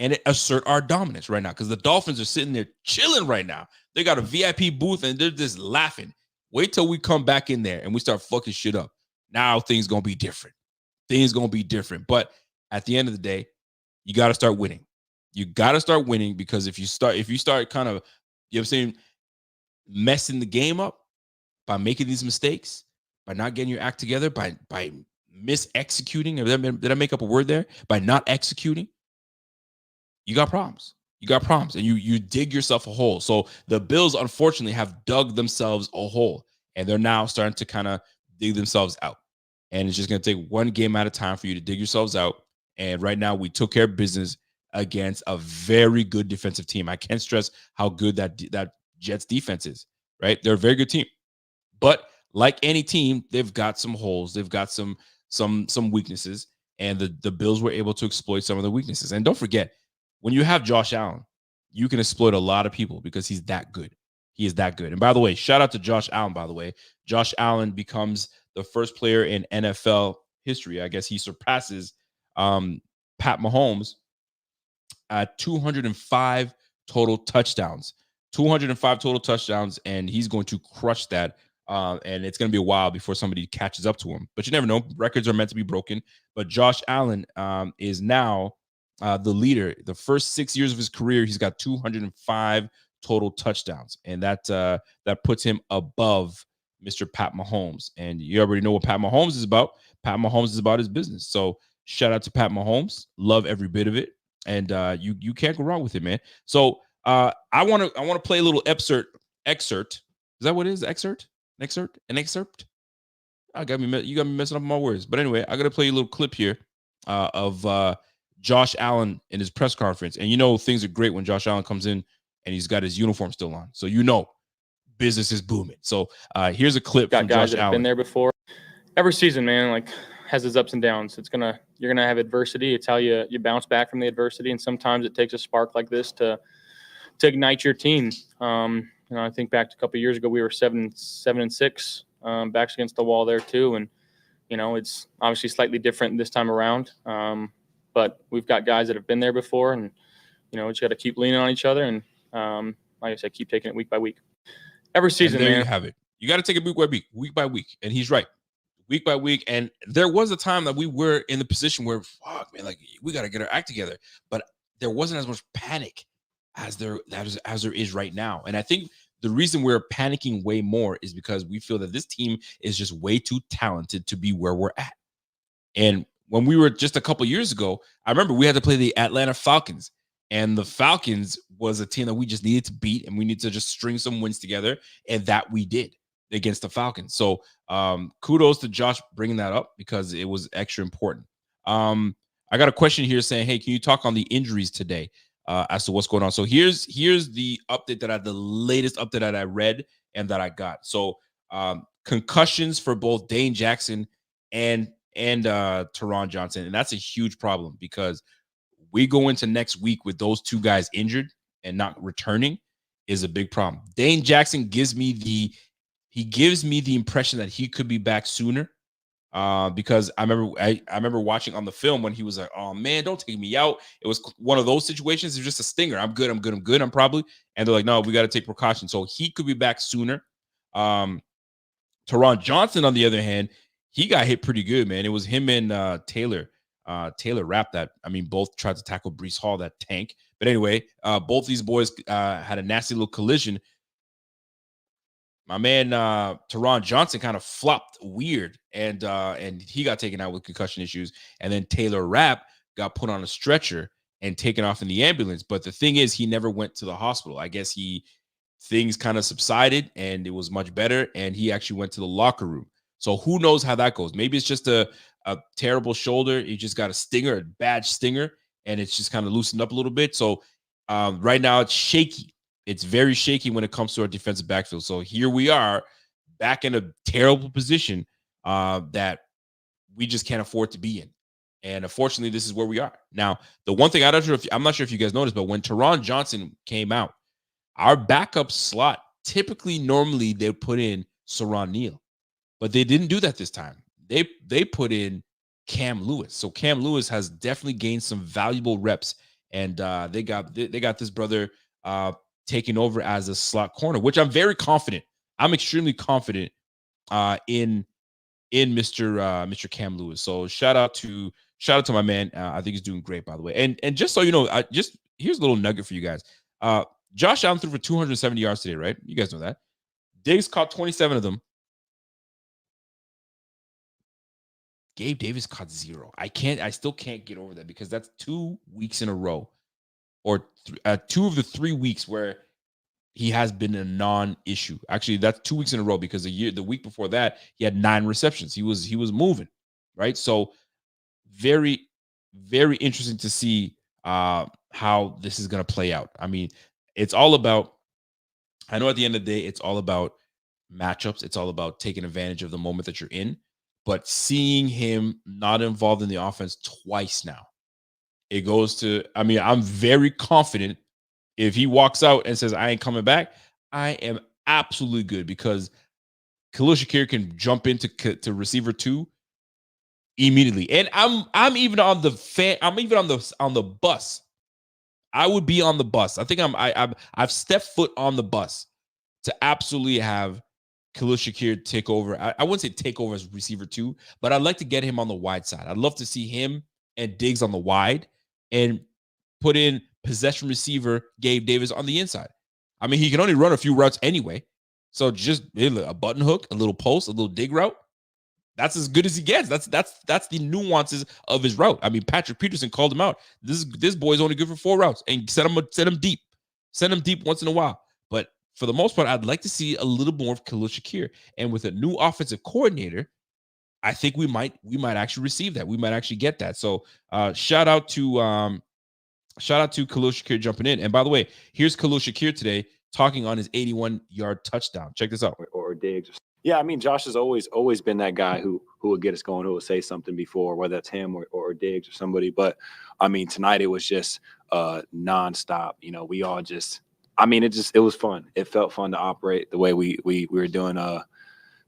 and assert our dominance right now, because the Dolphins are sitting there chilling right now. They got a VIP booth and they're just laughing. Wait till we come back in there and we start fucking shit up. Now things gonna be different. Things gonna be different. But at the end of the day, you got to start winning. You got to start winning, because if you start kind of, you know what I'm saying, messing the game up by making these mistakes, by not getting your act together, by mis-executing, did I make up a word there? By not executing, you got problems. You got problems, and you dig yourself a hole. So the Bills, unfortunately, have dug themselves a hole, and they're now starting to kind of dig themselves out. And it's just going to take one game at a time for you to dig yourselves out. And right now, we took care of business against a very good defensive team. I can't stress how good that Jets defense is. Right, they're a very good team, but like any team, they've got some holes. They've got some weaknesses, and the Bills were able to exploit some of the weaknesses. And don't forget, when you have Josh Allen, you can exploit a lot of people because he's that good. He is that good. And by the way, shout out to Josh Allen, by the way. Josh Allen becomes the first player in NFL history. I guess he surpasses Pat Mahomes at 205 total touchdowns. 205 total touchdowns, and he's going to crush that. And it's going to be a while before somebody catches up to him. But you never know. Records are meant to be broken. But Josh Allen is now the leader. The first 6 years of his career, he's got 205 total touchdowns, and that puts him above Mr. Pat Mahomes. And you already know what Pat Mahomes is about. Pat Mahomes is about his business. So shout out to Pat Mahomes. Love every bit of it, and you can't go wrong with it, man. So I want to play a little excerpt. Is that what it is? Excerpt? An excerpt? You got me messing up my words. But anyway, I got to play a little clip here of Josh Allen in his press conference. And you know things are great when Josh Allen comes in and he's got his uniform still on. So you know business is booming. So here's a clip from guys Josh that have Allen. Been there before. Every season, man, like has its ups and downs. You're gonna have adversity. It's how you bounce back from the adversity, and sometimes it takes a spark like this to ignite your team. I think back to a couple of years ago, we were 7-6, backs against the wall there too, and it's obviously slightly different this time around. But we've got guys that have been there before, and we just got to keep leaning on each other, and like I said, keep taking it week by week. Every season, and there man. You have it. You got to take it week by week, and he's right. Week by week. And there was a time that we were in the position where, fuck, man, like we got to get our act together. But there wasn't as much panic as there is right now. And I think the reason we're panicking way more is because we feel that this team is just way too talented to be where we're at. And when we were just a couple years ago, I remember we had to play the Atlanta Falcons. And the Falcons was a team that we just needed to beat, and we need to just string some wins together. And that we did against the Falcons. So kudos to Josh bringing that up, because it was extra important. I got a question here saying, hey, can you talk on the injuries today as to what's going on? So here's the update the latest update that I read and that I got. So concussions for both Dane Jackson and Teron Johnson. And that's a huge problem, because we go into next week with those two guys injured and not returning is a big problem. Dane Jackson gives me the impression that he could be back sooner, because I remember watching on the film when he was like, "Oh man, don't take me out." It was one of those situations. It was just a stinger. I'm good. I'm probably. And they're like, "No, we got to take precautions." So he could be back sooner. Teron Johnson, on the other hand, he got hit pretty good, man. It was him and Taylor Rapp that, both tried to tackle Breece Hall, that tank. But anyway, both these boys had a nasty little collision. My man Teron Johnson kind of flopped weird, and he got taken out with concussion issues. And then Taylor Rapp got put on a stretcher and taken off in the ambulance. But the thing is, he never went to the hospital. I guess things kind of subsided and it was much better, and he actually went to the locker room. So who knows how that goes? Maybe it's just a terrible shoulder. He just got a bad stinger, and it's just kind of loosened up a little bit. So right now it's shaky. It's very shaky when it comes to our defensive backfield. So here we are back in a terrible position that we just can't afford to be in. And unfortunately, this is where we are. Now, the one thing I'm not sure if you guys noticed, but when Teron Johnson came out, our backup slot, normally they put in Saron Neal, but they didn't do that this time. They put in Cam Lewis. So Cam Lewis has definitely gained some valuable reps and they got this brother taking over as a slot corner, which I'm very confident. I'm extremely confident in Mr. Cam Lewis. So shout out to my man. I think he's doing great, by the way. And just so you know, here's a little nugget for you guys. Josh Allen threw for 270 yards today, right? You guys know that. Diggs caught 27 of them. Gabe Davis caught 0. I still can't get over that because that's 2 weeks in a row, or 2 of the 3 weeks where he has been a non-issue. Actually, that's 2 weeks in a row because the week before that, he had 9 receptions. He was moving, right? So very, very interesting to see how this is going to play out. I mean, it's all about, I know at the end of the day, it's all about matchups. It's all about taking advantage of the moment that you're in. But seeing him not involved in the offense twice now, it goes to, I mean, I'm very confident if he walks out and says, I ain't coming back, I am absolutely good because Khalil Shakir can jump into receiver 2 immediately. And I'm even on the bus. I would be on the bus. I think I've stepped foot on the bus to absolutely have Khalil Shakir take over. I wouldn't say take over as receiver 2, but I'd like to get him on the wide side. I'd love to see him and Diggs on the wide and put in possession receiver Gabe Davis on the inside. I mean, he can only run a few routes anyway. So just a button hook, a little post, a little dig route. That's as good as he gets. That's the nuances of his route. I mean, Patrick Peterson called him out. This boy's only good for 4 routes, and send him deep. Send him deep once in a while. But for the most part, I'd like to see a little more of Khalil Shakir. And with a new offensive coordinator, I think we might actually receive that. We might actually get that. So shout out to Khalil Shakir jumping in. And by the way, here's Khalil Shakir today talking on his 81-yard touchdown. Check this out. Or Diggs. Yeah, I mean, Josh has always been that guy who would get us going, who would say something before, whether that's him or Diggs or somebody. But I mean, tonight it was just nonstop. You know, we all just, I mean, it was fun. It felt fun to operate the way we were doing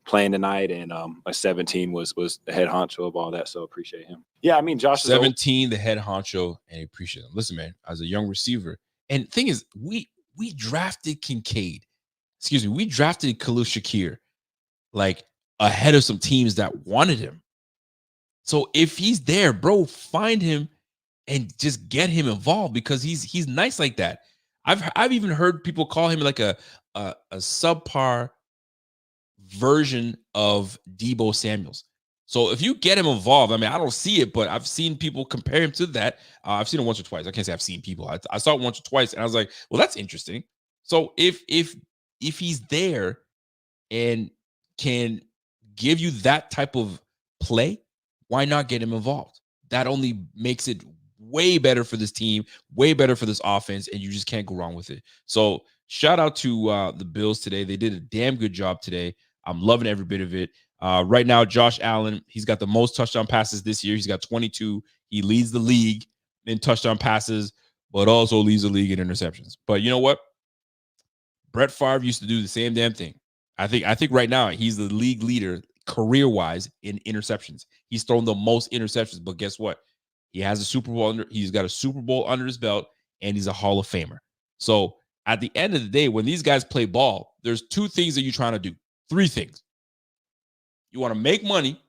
playing tonight. And 17 was the head honcho of all that. So appreciate him. Yeah, I mean, Josh 17, the head honcho, and I appreciate him. Listen, man, as a young receiver, and the thing is, we drafted Kincaid. Excuse me, we drafted Khalil Shakir like ahead of some teams that wanted him. So if he's there, bro, find him and just get him involved because he's nice like that. I've even heard people call him like a subpar version of Deebo Samuels. So if you get him involved, I mean, I don't see it, but I've seen people compare him to that. I've seen it once or twice. I can't say I've seen people. I saw it once or twice, and I was like, well, that's interesting. So if he's there and can give you that type of play, why not get him involved? That only makes it way better for this team, way better for this offense, and you just can't go wrong with it. So shout out to the Bills today. They did a damn good job today. I'm loving every bit of it. Right now, Josh Allen, he's got the most touchdown passes this year. He's got 22. He leads the league in touchdown passes, but also leads the league in interceptions. But you know what? Brett Favre used to do the same damn thing. I think right now he's the league leader career-wise in interceptions. He's thrown the most interceptions, but guess what? He has a Super Bowl he's got a Super Bowl under his belt, and he's a Hall of Famer. So at the end of the day, when these guys play ball, there's 2 things that you're trying to do. 3 things. You want to make money,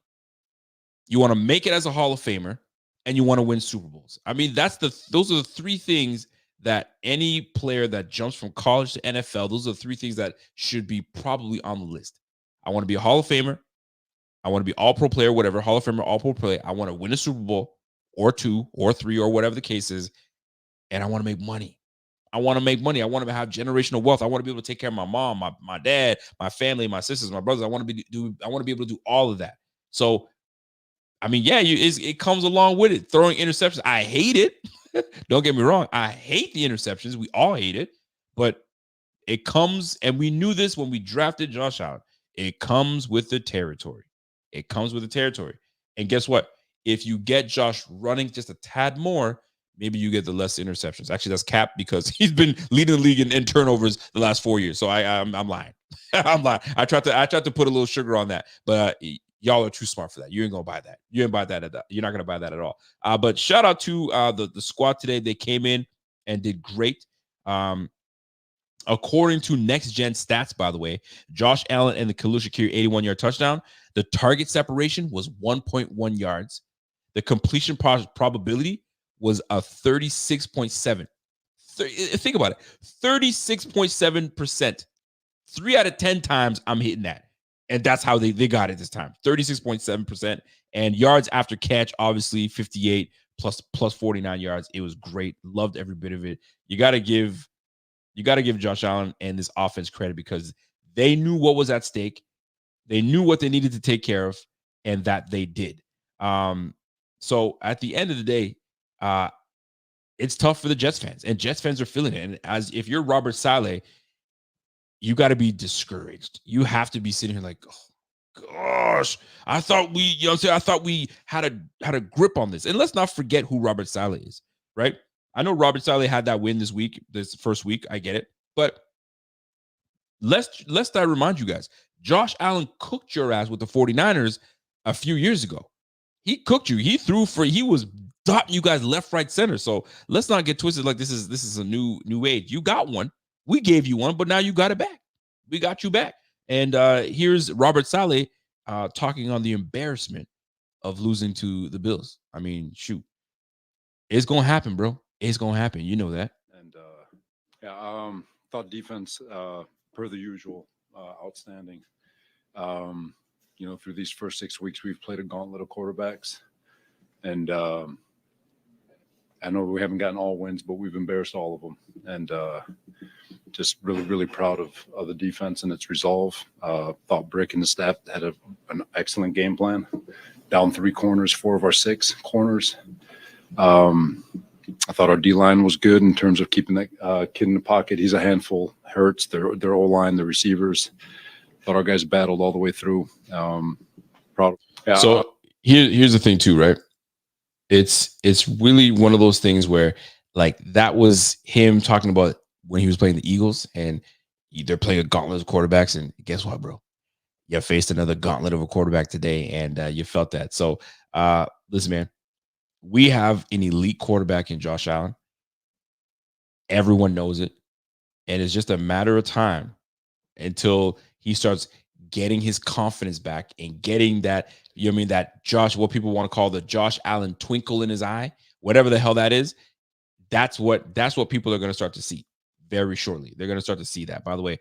you want to make it as a Hall of Famer, and you want to win Super Bowls. I mean, those are the 3 things that any player that jumps from college to NFL, those are the 3 things that should be probably on the list. I want to be a Hall of Famer. I want to be all-pro player, whatever, Hall of Famer, all-pro player. I want to win a Super Bowl or 2 or 3 or whatever the case is, and I want to make money. I want to make money. I want to have generational wealth. I want to be able to take care of my mom, my dad, my family, my sisters, my brothers. I want to be able to do all of that. So, I mean, yeah, it comes along with it. Throwing interceptions, I hate it. Don't get me wrong. I hate the interceptions. We all hate it, but it comes, and we knew this when we drafted Josh Allen. It comes with the territory. It comes with the territory. And guess what? If you get Josh running just a tad more, maybe you get the less interceptions. Actually, that's cap because he's been leading the league in turnovers the last 4 years. So I'm lying. I'm lying. I tried to put a little sugar on that, but y'all are too smart for that. You ain't gonna buy that. You ain't buy that. You're not gonna buy that at all. But shout out to the squad today. They came in and did great. According to Next Gen Stats, by the way, Josh Allen and the Khalil Shakir 81-yard touchdown. The target separation was 1.1 yards. The completion probability was a 36.7. Think about it, 36.7%. 3 out of 10 times I'm hitting that. And that's how they got it this time. 36.7%. And yards after catch, obviously 58 plus 49 yards. It was great. Loved every bit of it. You got to give Josh Allen and this offense credit because they knew what was at stake. They knew what they needed to take care of, and that they did. So at the end of the day, it's tough for the Jets fans, and Jets fans are feeling it. And as if you're Robert Saleh, you got to be discouraged. You have to be sitting here like, oh, gosh, I thought we had a grip on this. And let's not forget who Robert Saleh is, right? I know Robert Saleh had that win this first week. I get it. But lest I remind you guys, Josh Allen cooked your ass with the 49ers a few years ago. He cooked you. He was dotting you guys left, right, center. So let's not get twisted like this is a new age. You got one. We gave you one, but now you got it back. We got you back. And here's Robert Saleh talking on the embarrassment of losing to the Bills. I mean, shoot. It's going to happen, bro. It's going to happen. You know that. And thought defense, per the usual, outstanding. Through these first 6 weeks, we've played a gauntlet of quarterbacks. And I know we haven't gotten all wins, but we've embarrassed all of them. And just really, really proud of the defense and its resolve. Thought Brick and the staff had an excellent game plan. Down 3 corners, 4 of our 6 corners. I thought our D-line was good in terms of keeping that kid in the pocket. He's a handful. Hurts, their O-line, the receivers. Thought our guys battled all the way through. Proud. Yeah, so here's the thing too, right? It's really one of those things where like that was him talking about when he was playing the Eagles and they're playing a gauntlet of quarterbacks. And guess what, bro? You faced another gauntlet of a quarterback today and you felt that. So listen, man, we have an elite quarterback in Josh Allen. Everyone knows it. And it's just a matter of time until he starts getting his confidence back and getting that, that what people want to call the Josh Allen twinkle in his eye, whatever the hell that is. That's what people are going to start to see very shortly. They're going to start to see that. By the way,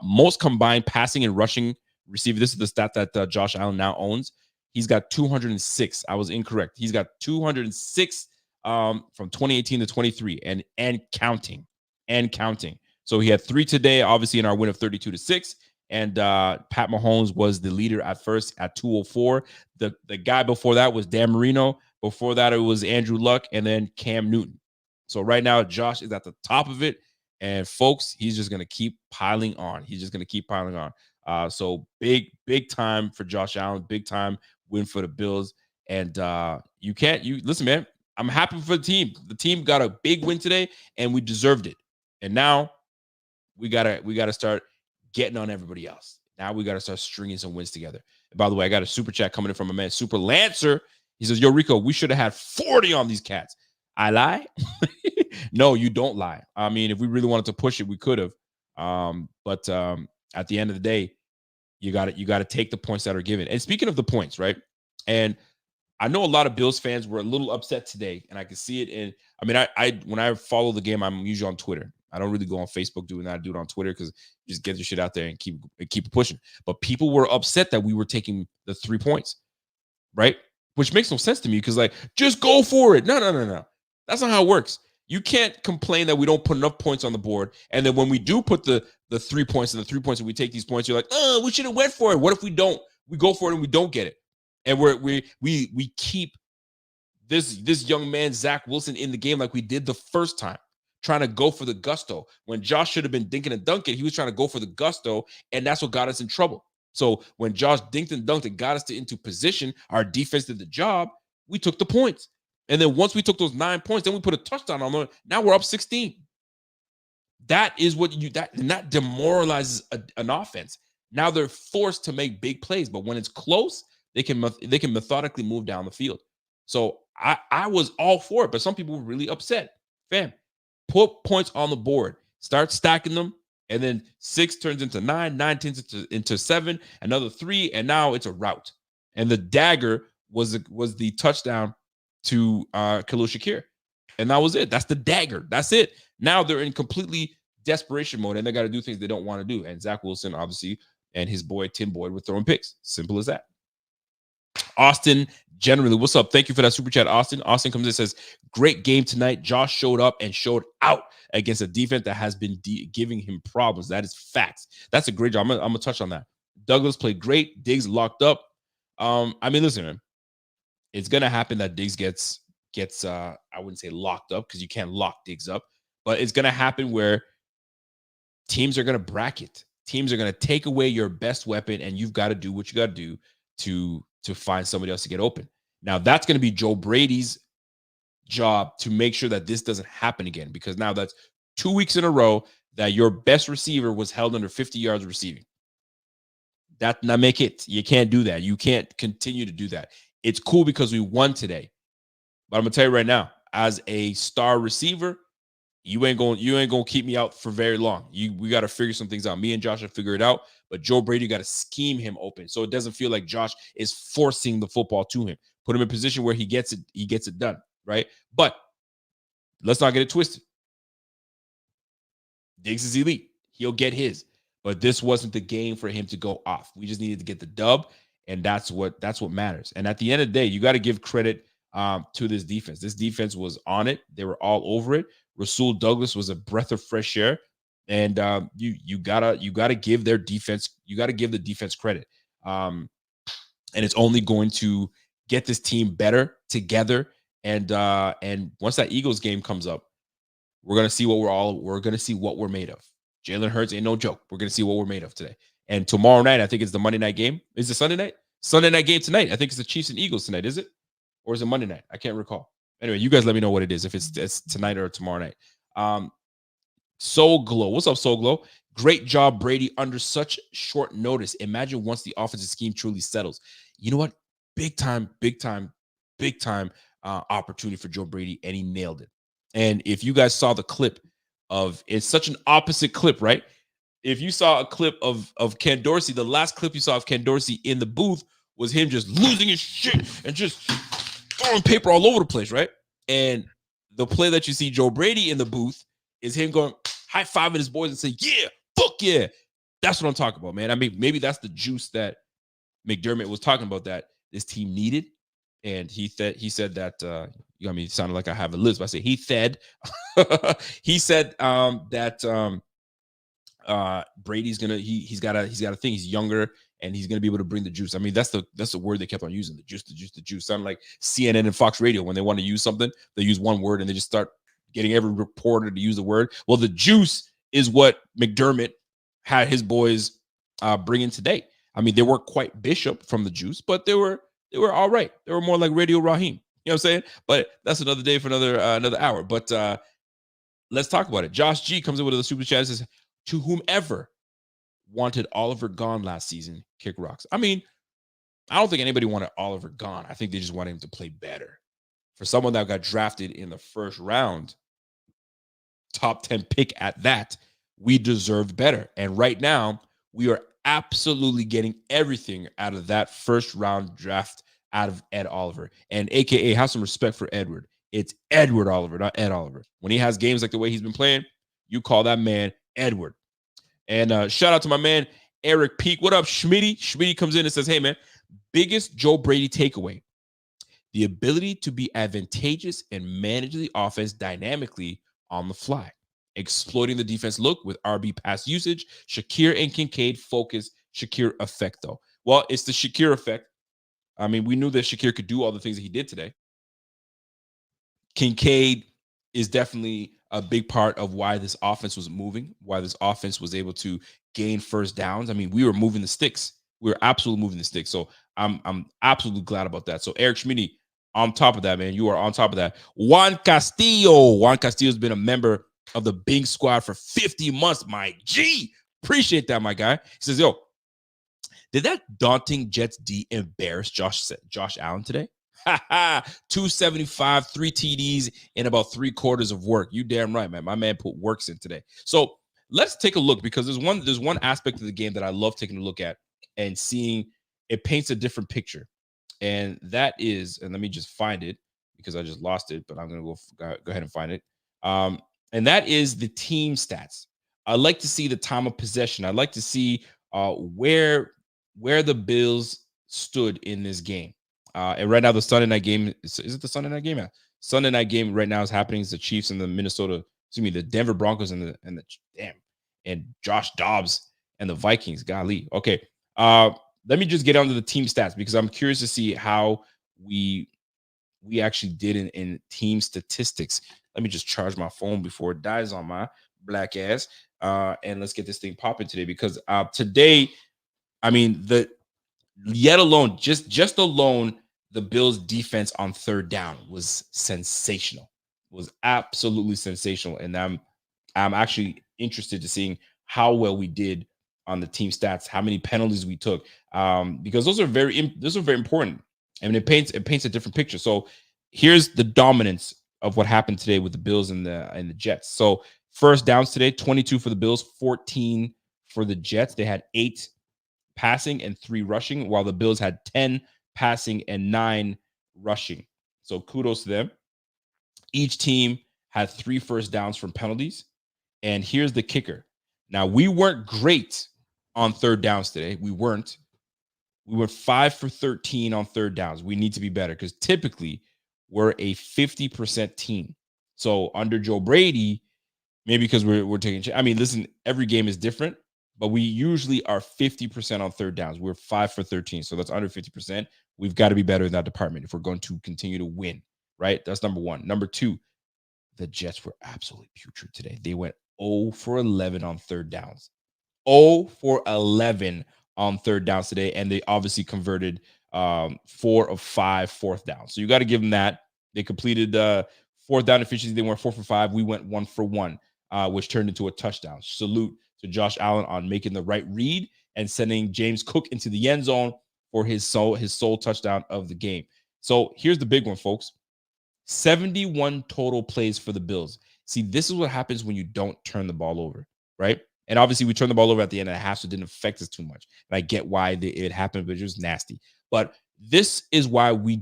most combined passing and rushing receiver. This is the stat that Josh Allen now owns. He's got 206. I was incorrect. He's got 206 from 2018 to 23 and counting. So he had 3 today, obviously in our win of 32-6. And Pat Mahomes was the leader at first at 204. The guy before that was Dan Marino. Before that, it was Andrew Luck and then Cam Newton. So right now, Josh is at the top of it. And folks, he's just going to keep piling on. So big time for Josh Allen. Big time win for the Bills. And listen, man, I'm happy for the team. The team got a big win today and we deserved it. And now we gotta start getting on everybody else. Now we got to start stringing some wins together. And by the way, I got a super chat coming in from a man, Super Lancer. He says, yo, Rico, we should have had 40 on these cats. I lie? No, you don't lie. I mean, if we really wanted to push it, we could have. But at the end of the day, you got to take the points that are given. And speaking of the points, right? And I know a lot of Bills fans were a little upset today, and I can see it in. I mean, I when I follow the game, I'm usually on Twitter. I don't really go on Facebook doing that. I do it on Twitter because just get your shit out there and keep pushing. But people were upset that we were taking the 3 points, right? Which makes no sense to me because like, just go for it. No. That's not how it works. You can't complain that we don't put enough points on the board. And then when we do put the 3 points and the 3 points and we take these points, you're like, oh, we should have went for it. What if we don't? We go for it and we don't get it. And we keep this young man, Zach Wilson, in the game like we did the first time, trying to go for the gusto. When Josh should have been dinking and dunking, he was trying to go for the gusto, and that's what got us in trouble. So when Josh dinked and dunked and got us into position, our defense did the job, we took the points. And then once we took those 9 points, then we put a touchdown on them. Now we're up 16. That is what that demoralizes an offense. Now they're forced to make big plays, but when it's close, they can methodically move down the field. So I was all for it, but some people were really upset. Fam, put points on the board, start stacking them, and then 6 turns into 9, 9 turns into 7, another 3, and now it's a rout. And the dagger was the touchdown to Khalil Shakir. And that was it. That's the dagger. That's it. Now they're in completely desperation mode, and they got to do things they don't want to do. And Zach Wilson, obviously, and his boy Tim Boyd were throwing picks. Simple as that. Austin, generally, what's up? Thank you for that super chat, Austin. Austin comes in and says, great game tonight. Josh showed up and showed out against a defense that has been giving him problems. That is facts. That's a great job. I'm gonna touch on that. Douglas played great. Diggs locked up. I mean, listen, man, it's gonna happen that Diggs gets I wouldn't say locked up because you can't lock Diggs up, but it's gonna happen where teams are gonna bracket. Teams are gonna take away your best weapon, and you've got to do what you got to do to find somebody else to get open. Now that's going to be Joe Brady's job to make sure that this doesn't happen again, because now that's 2 weeks in a row that your best receiver was held under 50 yards receiving. That not make it. You can't do that. You can't continue to do that. It's cool because we won today, but I'm gonna tell you right now, as a star receiver, you ain't gonna keep me out for very long. We got to figure some things out. Me and Josh will figure it out, but Joe Brady got to scheme him open so it doesn't feel like Josh is forcing the football to him. Put him in a position where he gets it done, right? But let's not get it twisted. Diggs is elite. He'll get his, but this wasn't the game for him to go off. We just needed to get the dub, and that's what matters. And at the end of the day, you got to give credit to this defense. This defense was on it. They were all over it. Rasul Douglas was a breath of fresh air, and you gotta give their defense. You got to give the defense credit, and it's only going to get this team better together. And once that Eagles game comes up, we're gonna see what we're made of. Jalen Hurts ain't no joke. We're gonna see what we're made of today. And tomorrow night, I think it's the Monday night game. Is it Sunday night? Sunday night game tonight. I think it's the Chiefs and Eagles tonight. Is it? Or is it Monday night? I can't recall. Anyway, you guys let me know what it is, if it's tonight or tomorrow night. Soul Glow. What's up, Soul Glow? Great job, Brady, under such short notice. Imagine once the offensive scheme truly settles. You know what? Big time opportunity for Joe Brady, and he nailed it. And if you guys saw the clip it's such an opposite clip, right? If you saw a clip of Ken Dorsey, the last clip you saw of Ken Dorsey in the booth was him just losing his shit and just throwing paper all over the place, right? And the play that you see Joe Brady in the booth is him going high-fiving his boys and saying, yeah, fuck yeah. That's what I'm talking about, man. I mean, maybe that's the juice that McDermott was talking about that this team needed. And he said that, you know, I mean, it sounded like I have a list, but I say he said that Brady's gonna he's got a thing. He's younger and he's gonna be able to bring the juice. I mean, that's the word they kept on using, the juice. Sounded like CNN and Fox Radio when they want to use something, they use one word and they just start getting every reporter to use the word. Well, the juice is what McDermott had his boys bring in today. I mean, they weren't quite Bishop from the juice, but they were all right. They were more like Radio Raheem. You know what I'm saying? But that's another day for another hour. But let's talk about it. Josh G comes in with a super chat and says, to whomever wanted Oliver gone last season, kick rocks. I mean, I don't think anybody wanted Oliver gone. I think they just wanted him to play better. For someone that got drafted in the first round, top 10 pick at that, we deserved better. And right now, we are absolutely getting everything out of that first round draft out of Ed Oliver. And AKA, have some respect for Edward. It's Edward Oliver, not Ed Oliver. When he has games like the way he's been playing, you call that man Edward. And shout out to my man, Eric Peak. What up, Schmitty? Schmitty comes in and says, hey, man, biggest Joe Brady takeaway: the ability to be advantageous and manage the offense dynamically on the fly, exploiting the defense look with RB pass usage. Shakir and Kincaid focus. Shakir effect, though. Well, it's the Shakir effect. I mean, we knew that Shakir could do all the things that he did today. Kincaid is definitely a big part of why this offense was moving, why this offense was able to gain first downs. I mean, we were moving the sticks. We were absolutely moving the sticks. So I'm absolutely glad about that. So Eric Schmitty, on top of that, man, you are on top of that. Juan Castillo's been a member of the Bing Squad for 50 months. My G, appreciate that, my guy. He says, yo, Did that daunting Jets D embarrass Josh Allen today? 275, 3 TDs in about 3/4 of work. You damn right, man. My man put works in today. So let's take a look, because there's one aspect of the game that I love taking a look at and seeing. It paints a different picture. And that is, and let me just find it because I just lost it, but I'm going to go ahead and find it. And that is the team stats. I like to see the time of possession. I like to see where the Bills stood in this game. And right now, the Sunday night game is it the Sunday night game? Yeah. Sunday night game right now is happening. It's the Chiefs and the Denver Broncos and Josh Dobbs and the Vikings. Golly. Okay. Let me just get onto the team stats because I'm curious to see how we actually did in team statistics. Let me just charge my phone before it dies on my black ass. And let's get this thing popping today, because today, I mean, just alone, the Bills defense on third down was sensational. Was absolutely sensational. And I'm actually interested to seeing how well we did on the team stats, how many penalties we took, because those are very important. I mean, it paints a different picture. So here's the dominance of what happened today with the Bills and the Jets. So first downs today, 22 for the Bills, 14 for the Jets. They had 8 passing and 3 rushing, while the Bills had 10 passing and 9 rushing. So kudos to them. Each team had 3 first downs from penalties. And here's the kicker. Now, we weren't great on third downs today. We weren't. We were 5 for 13 on third downs. We need to be better because typically we're a 50% team. So under Joe Brady, maybe because we're taking, I mean, listen, every game is different, but we usually are 50% on third downs. We're 5 for 13. So that's under 50%. We've got to be better in that department if we're going to continue to win, right? That's number one. Number two, the Jets were absolutely putrid today. They went 0 for 11 on third downs. 0 for 11 on third downs today, and they obviously converted 4 of 5 fourth downs. So you got to give them that. They completed fourth down efficiency. They went 4 for 5. We went 1 for 1, which turned into a touchdown. Salute to Josh Allen on making the right read and sending James Cook into the end zone for his sole touchdown of the game. So here's the big one, folks. 71 total plays for the Bills. See, this is what happens when you don't turn the ball over, right? And obviously, we turned the ball over at the end of the half, so it didn't affect us too much. And I get why it happened, but it was nasty. But this is why we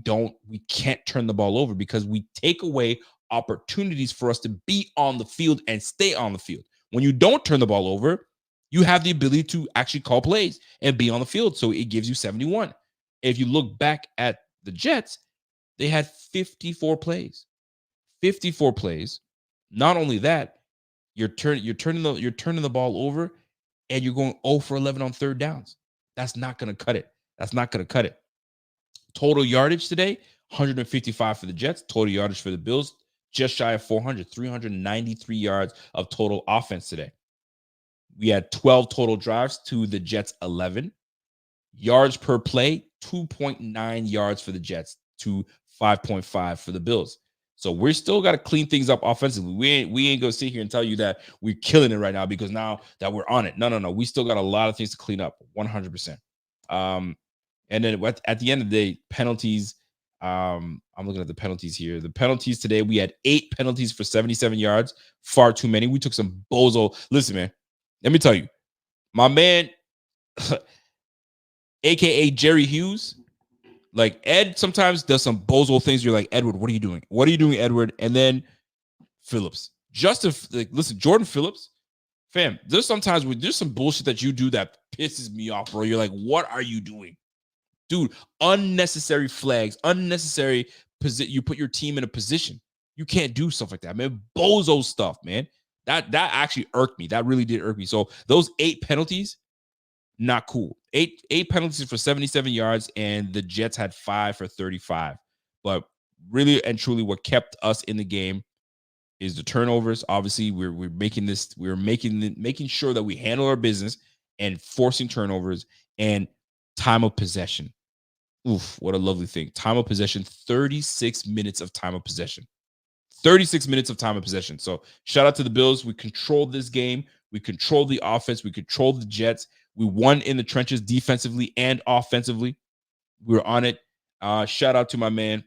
can't turn the ball over, because we take away opportunities for us to be on the field and stay on the field. When you don't turn the ball over, you have the ability to actually call plays and be on the field. So it gives you 71. If you look back at the Jets, they had 54 plays. 54 plays. Not only that, you're turning the ball over and you're going 0 for 11 on third downs. That's not going to cut it. That's not going to cut it. Total yardage today, 155 for the Jets. Total yardage for the Bills, just shy of 400, 393 yards of total offense today. We had 12 total drives to the Jets 11. Yards per play, 2.9 yards for the Jets to 5.5 for the Bills. So we're still got to clean things up offensively. We ain't gonna sit here and tell you that we're killing it right now because now that we're on it. No. We still got a lot of things to clean up, 100%. And then at the end of the day, penalties. I'm looking at the penalties here. The penalties today, we had 8 penalties for 77 yards. Far too many. We took some bozo. Listen, man, let me tell you, my man, aka Jerry Hughes. Like Ed sometimes does some bozo things. You're like, Edward, what are you doing? What are you doing, Edward? And then Phillips, listen, Jordan Phillips, fam. There's sometimes there's some bullshit that you do that pisses me off, bro. You're like, what are you doing, dude? Unnecessary flags, unnecessary position. You put your team in a position. You can't do stuff like that, man. Bozo stuff, man. That actually irked me. That really did irk me. So those 8 penalties. Not cool. 8 penalties for 77 yards, and the Jets had 5 for 35. But really and truly, what kept us in the game is the turnovers. Obviously, we're making sure that we handle our business and forcing turnovers and time of possession. Oof, what a lovely thing. Time of possession, 36 minutes of time of possession. 36 minutes of time of possession. So shout out to the Bills. We controlled this game. We controlled the offense. We controlled the Jets. We won in the trenches defensively and offensively. We were on it. Shout out to my man,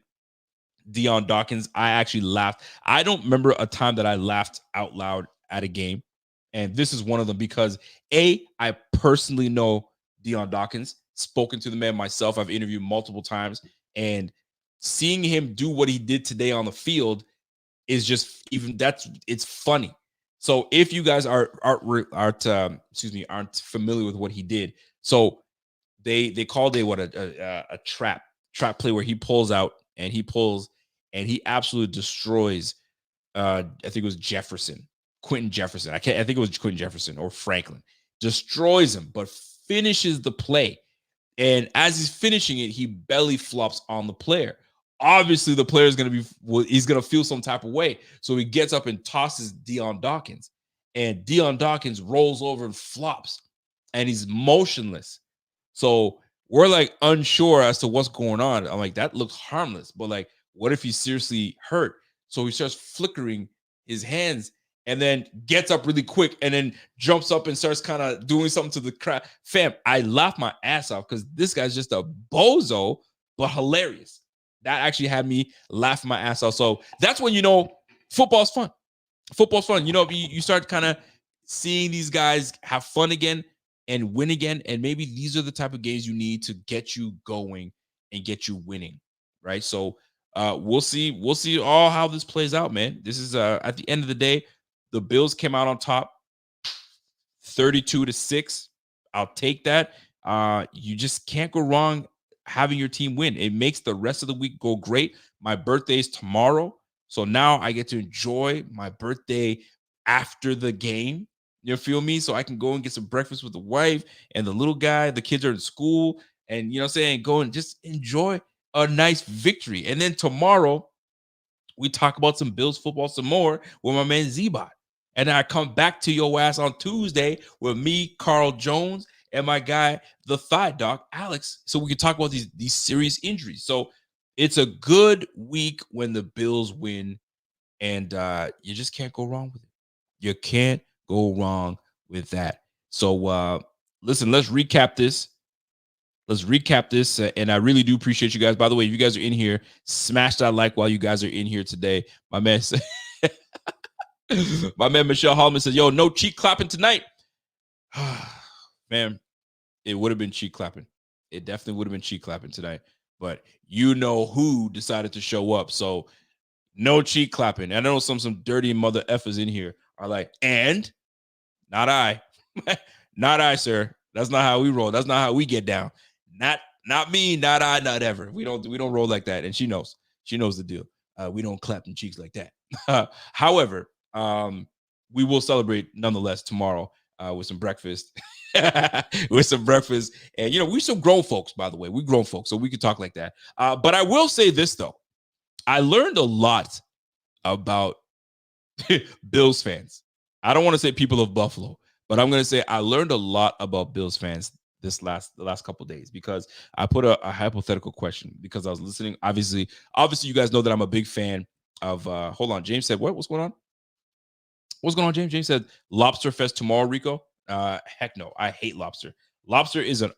Deion Dawkins. I actually laughed. I don't remember a time that I laughed out loud at a game. And this is one of them because I personally know Deion Dawkins, spoken to the man myself. I've interviewed multiple times, and seeing him do what he did today on the field is just it's funny. So if you guys aren't familiar with what he did, so they called a trap play where he pulls out and he absolutely destroys. I think it was Quentin Jefferson. I think it was Quentin Jefferson or Franklin. Destroys him, but finishes the play. And as he's finishing it, he belly flops on the player. Obviously, the player is he's going to feel some type of way. So he gets up and tosses Deion Dawkins. And Deion Dawkins rolls over and flops. And he's motionless. So we're like unsure as to what's going on. I'm like, that looks harmless. But like, what if he's seriously hurt? So he starts flickering his hands and then gets up really quick and then jumps up and starts kind of doing something to the crowd. Fam, I laughed my ass off because this guy's just a bozo, but hilarious. That actually had me laughing my ass off. So that's when you know football's fun. Football's fun. You know, you start kind of seeing these guys have fun again and win again. And maybe these are the type of games you need to get you going and get you winning, right? So we'll see all how this plays out, man. This is at the end of the day, the Bills came out on top 32-6. I'll take that. You just can't go wrong having your team win. It makes the rest of the week go great. My birthday is tomorrow. So now I get to enjoy my birthday after the game. You feel me? So I can go and get some breakfast with the wife and the little guy. The kids are in school. And, you know what I'm saying? Go and just enjoy a nice victory. And then tomorrow, we talk about some Bills football some more with my man Z-Bot. And then I come back to your ass on Tuesday with me, Carl Jones, and my guy, the thigh doc, Alex, so we can talk about these serious injuries. So it's a good week when the Bills win, and you just can't go wrong with it. You can't go wrong with that. So listen, let's recap this. And I really do appreciate you guys. By the way, if you guys are in here, smash that like while you guys are in here today. My man said, my man Michelle Hallman says, yo, no cheek clapping tonight. Man, it would have been cheek clapping. It definitely would have been cheek clapping tonight. But you know who decided to show up. So no cheek clapping. And I know some dirty mother effers in here are like, and not I. Not I, sir. That's not how we roll. That's not how we get down. Not me, not I, not ever. We don't roll like that. And she knows the deal. We don't clap in cheeks like that. However, we will celebrate nonetheless tomorrow with some breakfast. With some breakfast. And you know, we're some grown folks, by the way. We're grown folks, so we can talk like that. But I will say this though. I learned a lot about Bills fans. I don't want to say people of Buffalo, but I'm going to say I learned a lot about Bills fans the last couple of days because I put a hypothetical question because I was listening. Obviously, you guys know that I'm a big fan of. Hold on, James said what? What's going on? What's going on, James? James said Lobster Fest tomorrow, Rico. Heck no, I hate lobster. Lobster is an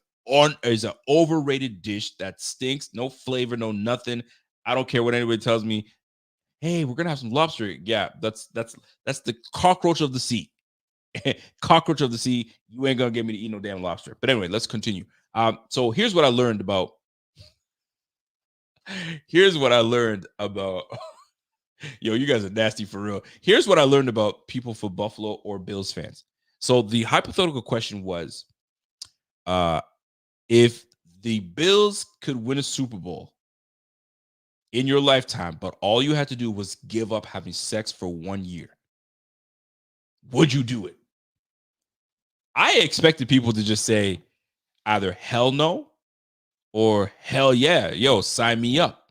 overrated dish that stinks, no flavor, no nothing. I don't care what anybody tells me. Hey, we're gonna have some lobster. Yeah, that's the cockroach of the sea. Cockroach of the sea. You ain't gonna get me to eat no damn lobster. But anyway, let's continue. So here's what I learned about. Yo, you guys are nasty for real. Here's what I learned about people for Buffalo or Bills fans. So the hypothetical question was, if the Bills could win a Super Bowl in your lifetime, but all you had to do was give up having sex for 1 year, would you do it? I expected people to just say either hell no or hell yeah. Yo, sign me up.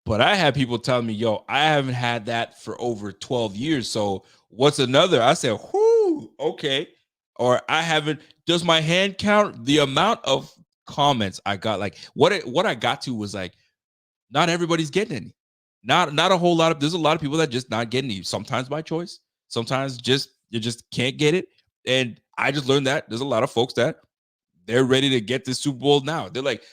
But I had people telling me, yo, I haven't had that for over 12 years. So what's another? I said, whoo, okay. Or I haven't. Does my hand count? The amount of comments I got, like what I got to was like, not everybody's getting any. Not a whole lot of. There's a lot of people that just not getting any. Sometimes by choice. Sometimes you just can't get it. And I just learned that there's a lot of folks that they're ready to get this Super Bowl now. They're like,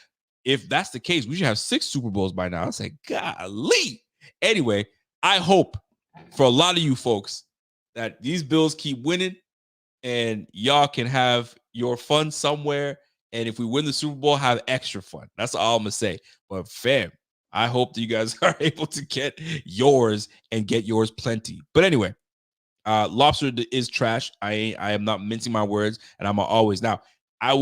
if that's the case, we should have 6 Super Bowls by now. I say, golly. Anyway, I hope for a lot of you folks that these Bills keep winning and y'all can have your fun somewhere. And if we win the Super Bowl, have extra fun. That's all I'm going to say. But fam, I hope that you guys are able to get yours and get yours plenty. But anyway, lobster is trash. I am not mincing my words, and I'm always. Now, I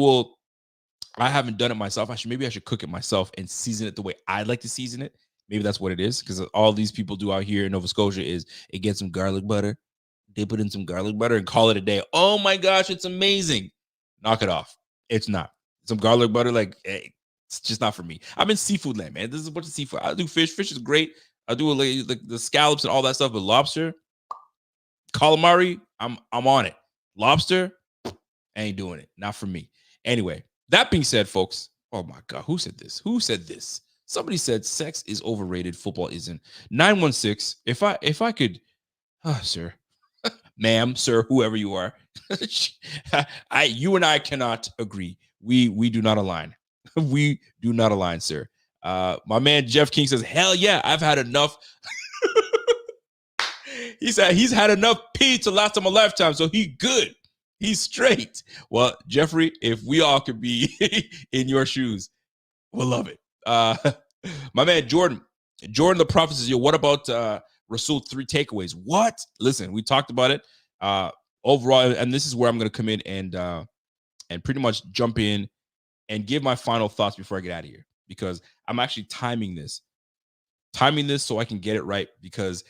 haven't done it myself. Maybe I should cook it myself and season it the way I like to season it. Maybe that's what it is, because all these people do out here in Nova Scotia is it gets some garlic butter. They put in some garlic butter and call it a day. Oh my gosh, it's amazing. Knock it off. It's not. Some garlic butter, like, hey, it's just not for me. I'm in seafood land, man. This is a bunch of seafood. I do fish. Fish is great. I do like the scallops and all that stuff, but lobster, calamari, I'm on it. Lobster, I ain't doing it. Not for me. Anyway, that being said, folks, oh my God, who said this? Who said this? Somebody said sex is overrated. Football isn't. 916. If I could, sir, ma'am, sir, whoever you are, you and I cannot agree. We do not align. We do not align, sir. My man Jeff King says, hell yeah, I've had enough. He said he's had enough pee to last him a lifetime, so he good. He's straight. Well, Jeffrey, if we all could be in your shoes, we'll love it. My man Jordan the Prophet says, yo, what about Rasul 3 takeaways? What? Listen, we talked about it. Overall, and this is where I'm going to come in and pretty much jump in and give my final thoughts before I get out of here, because I'm actually timing this so I can get it right, because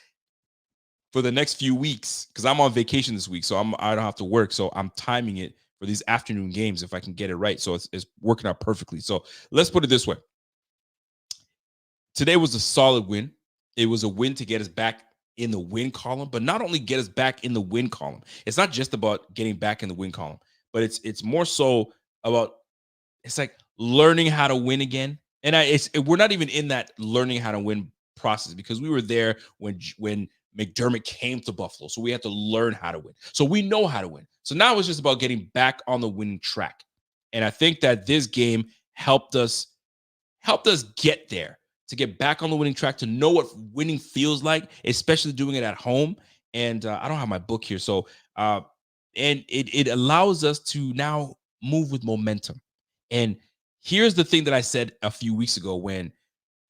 for the next few weeks, because I'm on vacation this week, so I don't have to work, so I'm timing it for these afternoon games if I can get it right. So it's working out perfectly. So let's put it this way. Today was a solid win. It was a win to get us back in the win column, but not only get us back in the win column. It's not just about getting back in the win column, but it's more so about, it's like learning how to win again. And we're not even in that learning how to win process, because we were there when McDermott came to Buffalo. So we had to learn how to win. So we know how to win. So now it's just about getting back on the winning track. And I think that this game helped us get there, to get back on the winning track, to know what winning feels like, especially doing it at home. And I don't have my book here. So, and it allows us to now move with momentum. And here's the thing that I said a few weeks ago when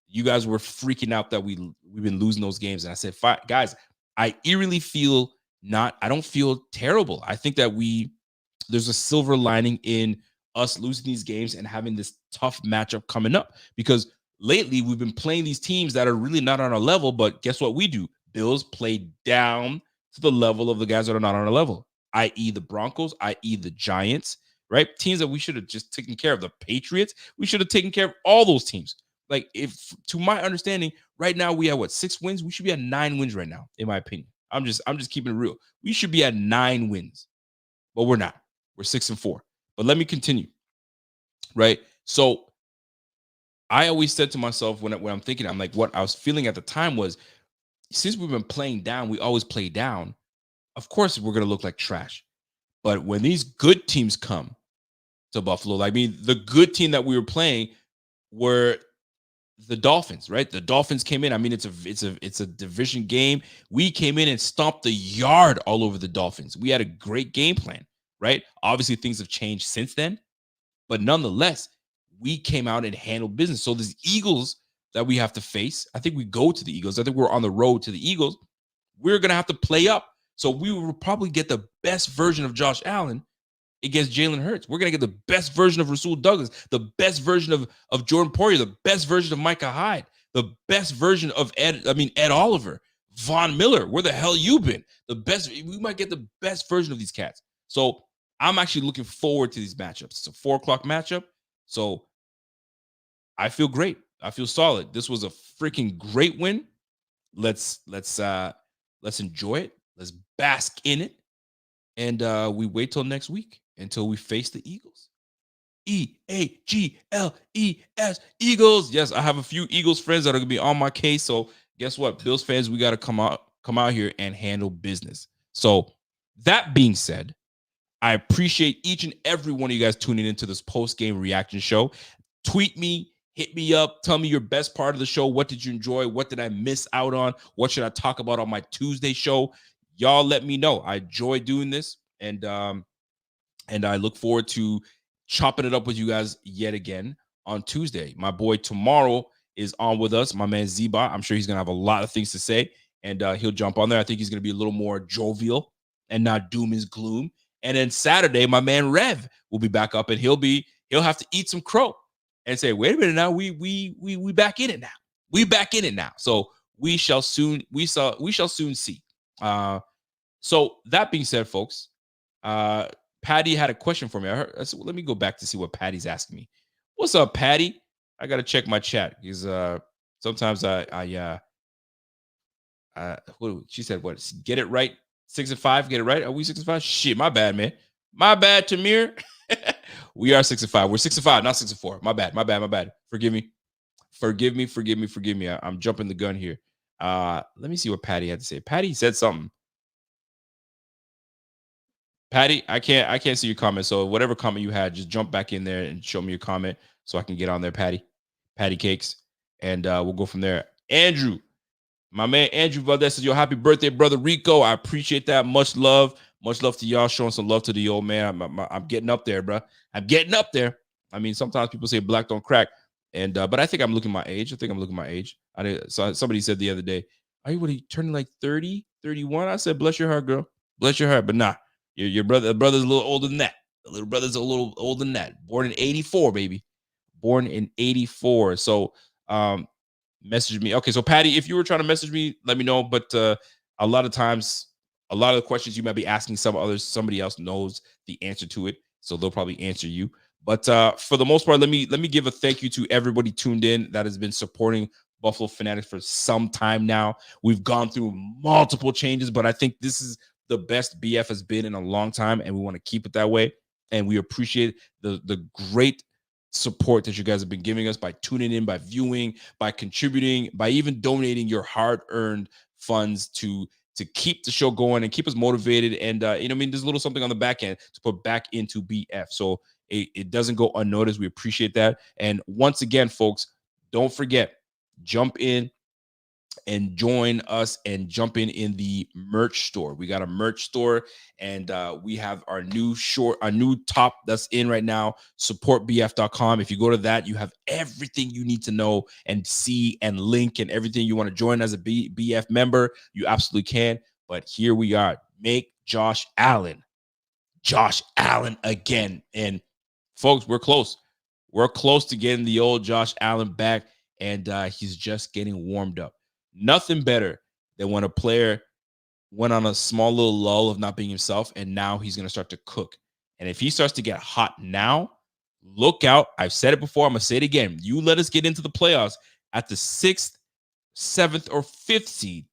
you guys were freaking out that we've been losing those games. And I said, guys, I eerily feel I don't feel terrible. I think that there's a silver lining in us losing these games and having this tough matchup coming up, because lately we've been playing these teams that are really not on our level. But guess what we do? Bills play down to the level of the guys that are not on our level, i.e. the Broncos, i.e. the Giants, right? Teams that we should have just taken care of. The Patriots, we should have taken care of all those teams. Like, if to my understanding, right now we have 6 wins. We should be at 9 wins right now, in my opinion. I'm just keeping it real. We should be at 9 wins, but we're not. We're 6-4. But let me continue. Right. So I always said to myself when I'm thinking, I'm like, what I was feeling at the time was, since we've been playing down, we always play down. Of course, we're gonna look like trash. But when these good teams come to Buffalo, I mean, the good team that we were playing were the Dolphins, right? The Dolphins came in. I mean, it's a division game. We came in and stomped the yard all over the Dolphins. We had a great game plan, right? Obviously, things have changed since then, but nonetheless, we came out and handled business. So these Eagles that we have to face, I think we go to the Eagles. I think we're on the road to the Eagles. We're gonna have to play up. So we will probably get the best version of Josh Allen against Jalen Hurts. We're going to get the best version of Rasul Douglas, the best version of Jordan Poirier, the best version of Micah Hyde, the best version of Ed Oliver, Von Miller. Where the hell you been? We might get the best version of these cats. So I'm actually looking forward to these matchups. It's a 4:00 matchup. So I feel great. I feel solid. This was a freaking great win. Let's enjoy it. Let's bask in it. And we wait till next week until we face the Eagles. EAGLES, Eagles. Yes, I have a few Eagles friends that are gonna be on my case. So guess what, Bills fans, we got to come out here and handle business. So that being said, I appreciate each and every one of you guys tuning into this post-game reaction show. Tweet me, hit me up, tell me your best part of the show. What did you enjoy? What did I miss out on? What should I talk about on my Tuesday show? Y'all let me know. I enjoy doing this, and I look forward to chopping it up with you guys yet again on Tuesday. My boy tomorrow is on with us, my man Zeba. I'm sure he's going to have a lot of things to say, and he'll jump on there. I think he's going to be a little more jovial and not doom and gloom. And then Saturday, my man Rev will be back up, and he'll have to eat some crow and say, wait a minute now, we back in it now. We back in it now. So we shall soon see. So that being said, folks, Patty had a question for me. Let me go back to see what Patty's asking me. What's up, Patty? I gotta check my chat because sometimes she said, what? Get it right. 6 and 5. Get it right. Are we 6 and 5? Shit, my bad, man. My bad, Tamir. We are 6 and 5. We're 6 and 5, not 6 and 4. My bad. Forgive me. I'm jumping the gun here. Let me see what Patty had to say. Patty said something. Patty, I can't see your comment. So whatever comment you had, just jump back in there and show me your comment so I can get on there, Patty Cakes, and we'll go from there. Andrew, my man Andrew Valdez says, "Yo, happy birthday, brother Rico." I appreciate that. Much love to y'all, showing some love to the old man. I'm getting up there, bro. I'm getting up there. I mean, sometimes people say black don't crack, and but I think I'm looking my age. So somebody said the other day, "Are you turning like 30, 31?" I said, "Bless your heart, girl. Bless your heart." But nah. Your brother's a little older than that. The little brother's a little older than that. Born in 84, baby. Born in 84. So message me. Okay, so Patty, if you were trying to message me, let me know. But a lot of times, a lot of the questions you might be asking somebody else knows the answer to it. So they'll probably answer you. But for the most part, let me give a thank you to everybody tuned in that has been supporting Buffalo Fanatics for some time now. We've gone through multiple changes, but I think this is the best BF has been in a long time, and we want to keep it that way. And we appreciate the great support that you guys have been giving us by tuning in, by viewing, by contributing, by even donating your hard-earned funds to keep the show going and keep us motivated. And there's a little something on the back end to put back into BF, so it doesn't go unnoticed. We appreciate that. And once again, folks, don't forget, jump in and join us and jump in the merch store. We got a merch store, and we have our new top that's in right now, supportbf.com. If you go to that, you have everything you need to know and see and link and everything you want to join as a BF member. You absolutely can. But here we are. Make Josh Allen again. And folks, we're close. We're close to getting the old Josh Allen back, and he's just getting warmed up. Nothing better than when a player went on a small little lull of not being himself, and now he's going to start to cook. And if he starts to get hot now, look out. I've said it before. I'm going to say it again. You let us get into the playoffs at the 6th, 7th, or 5th seed,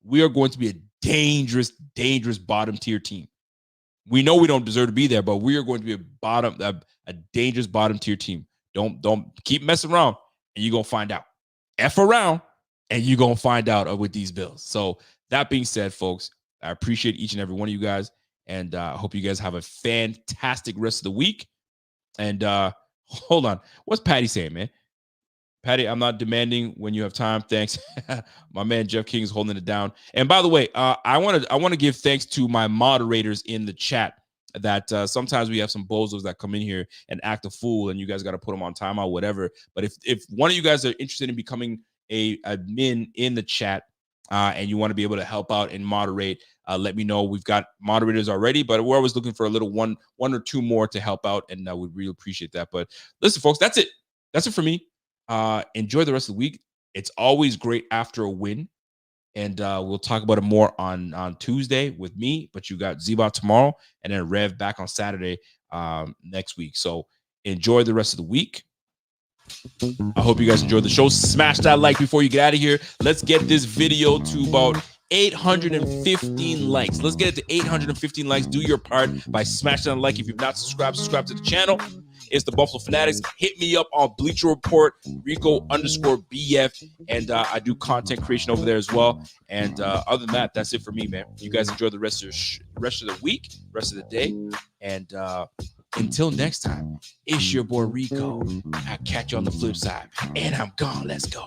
we are going to be a dangerous, dangerous bottom tier team. We know we don't deserve to be there, but we are going to be a dangerous bottom tier team. Don't keep messing around, and you're going to find out. F around, and you're going to find out with these Bills. So that being said, folks, I appreciate each and every one of you guys, and I hope you guys have a fantastic rest of the week. And hold on. What's Patty saying, man? Patty, I'm not demanding when you have time. Thanks. My man Jeff King is holding it down. And by the way, I want to give thanks to my moderators in the chat that sometimes we have some bozos that come in here and act a fool, and you guys got to put them on timeout, whatever. But if one of you guys are interested in becoming a admin in the chat and you want to be able to help out and moderate, let me know. We've got moderators already, but we're always looking for a little one or two more to help out, and I would really appreciate that. But listen, folks, that's it. That's it for me. Enjoy the rest of the week. It's always great after a win, and we'll talk about it more on Tuesday with me. But you got Zebot tomorrow, and then Rev back on Saturday next week. So enjoy the rest of the week. I hope you guys enjoyed the show. Smash that like before you get out of here. Let's get this video to about 815 likes. Let's get it to 815 likes. Do your part by smashing that like. If you've not subscribed to the channel. It's the Buffalo Fanatics. Hit me up on Bleacher Report, Rico_BF, and I do content creation over there as well. And other than that, that's it for me, man. You guys enjoy the rest of rest of the week, rest of the day. And until next time, it's your boy Rico. I'll catch you on the flip side. And I'm gone. Let's go.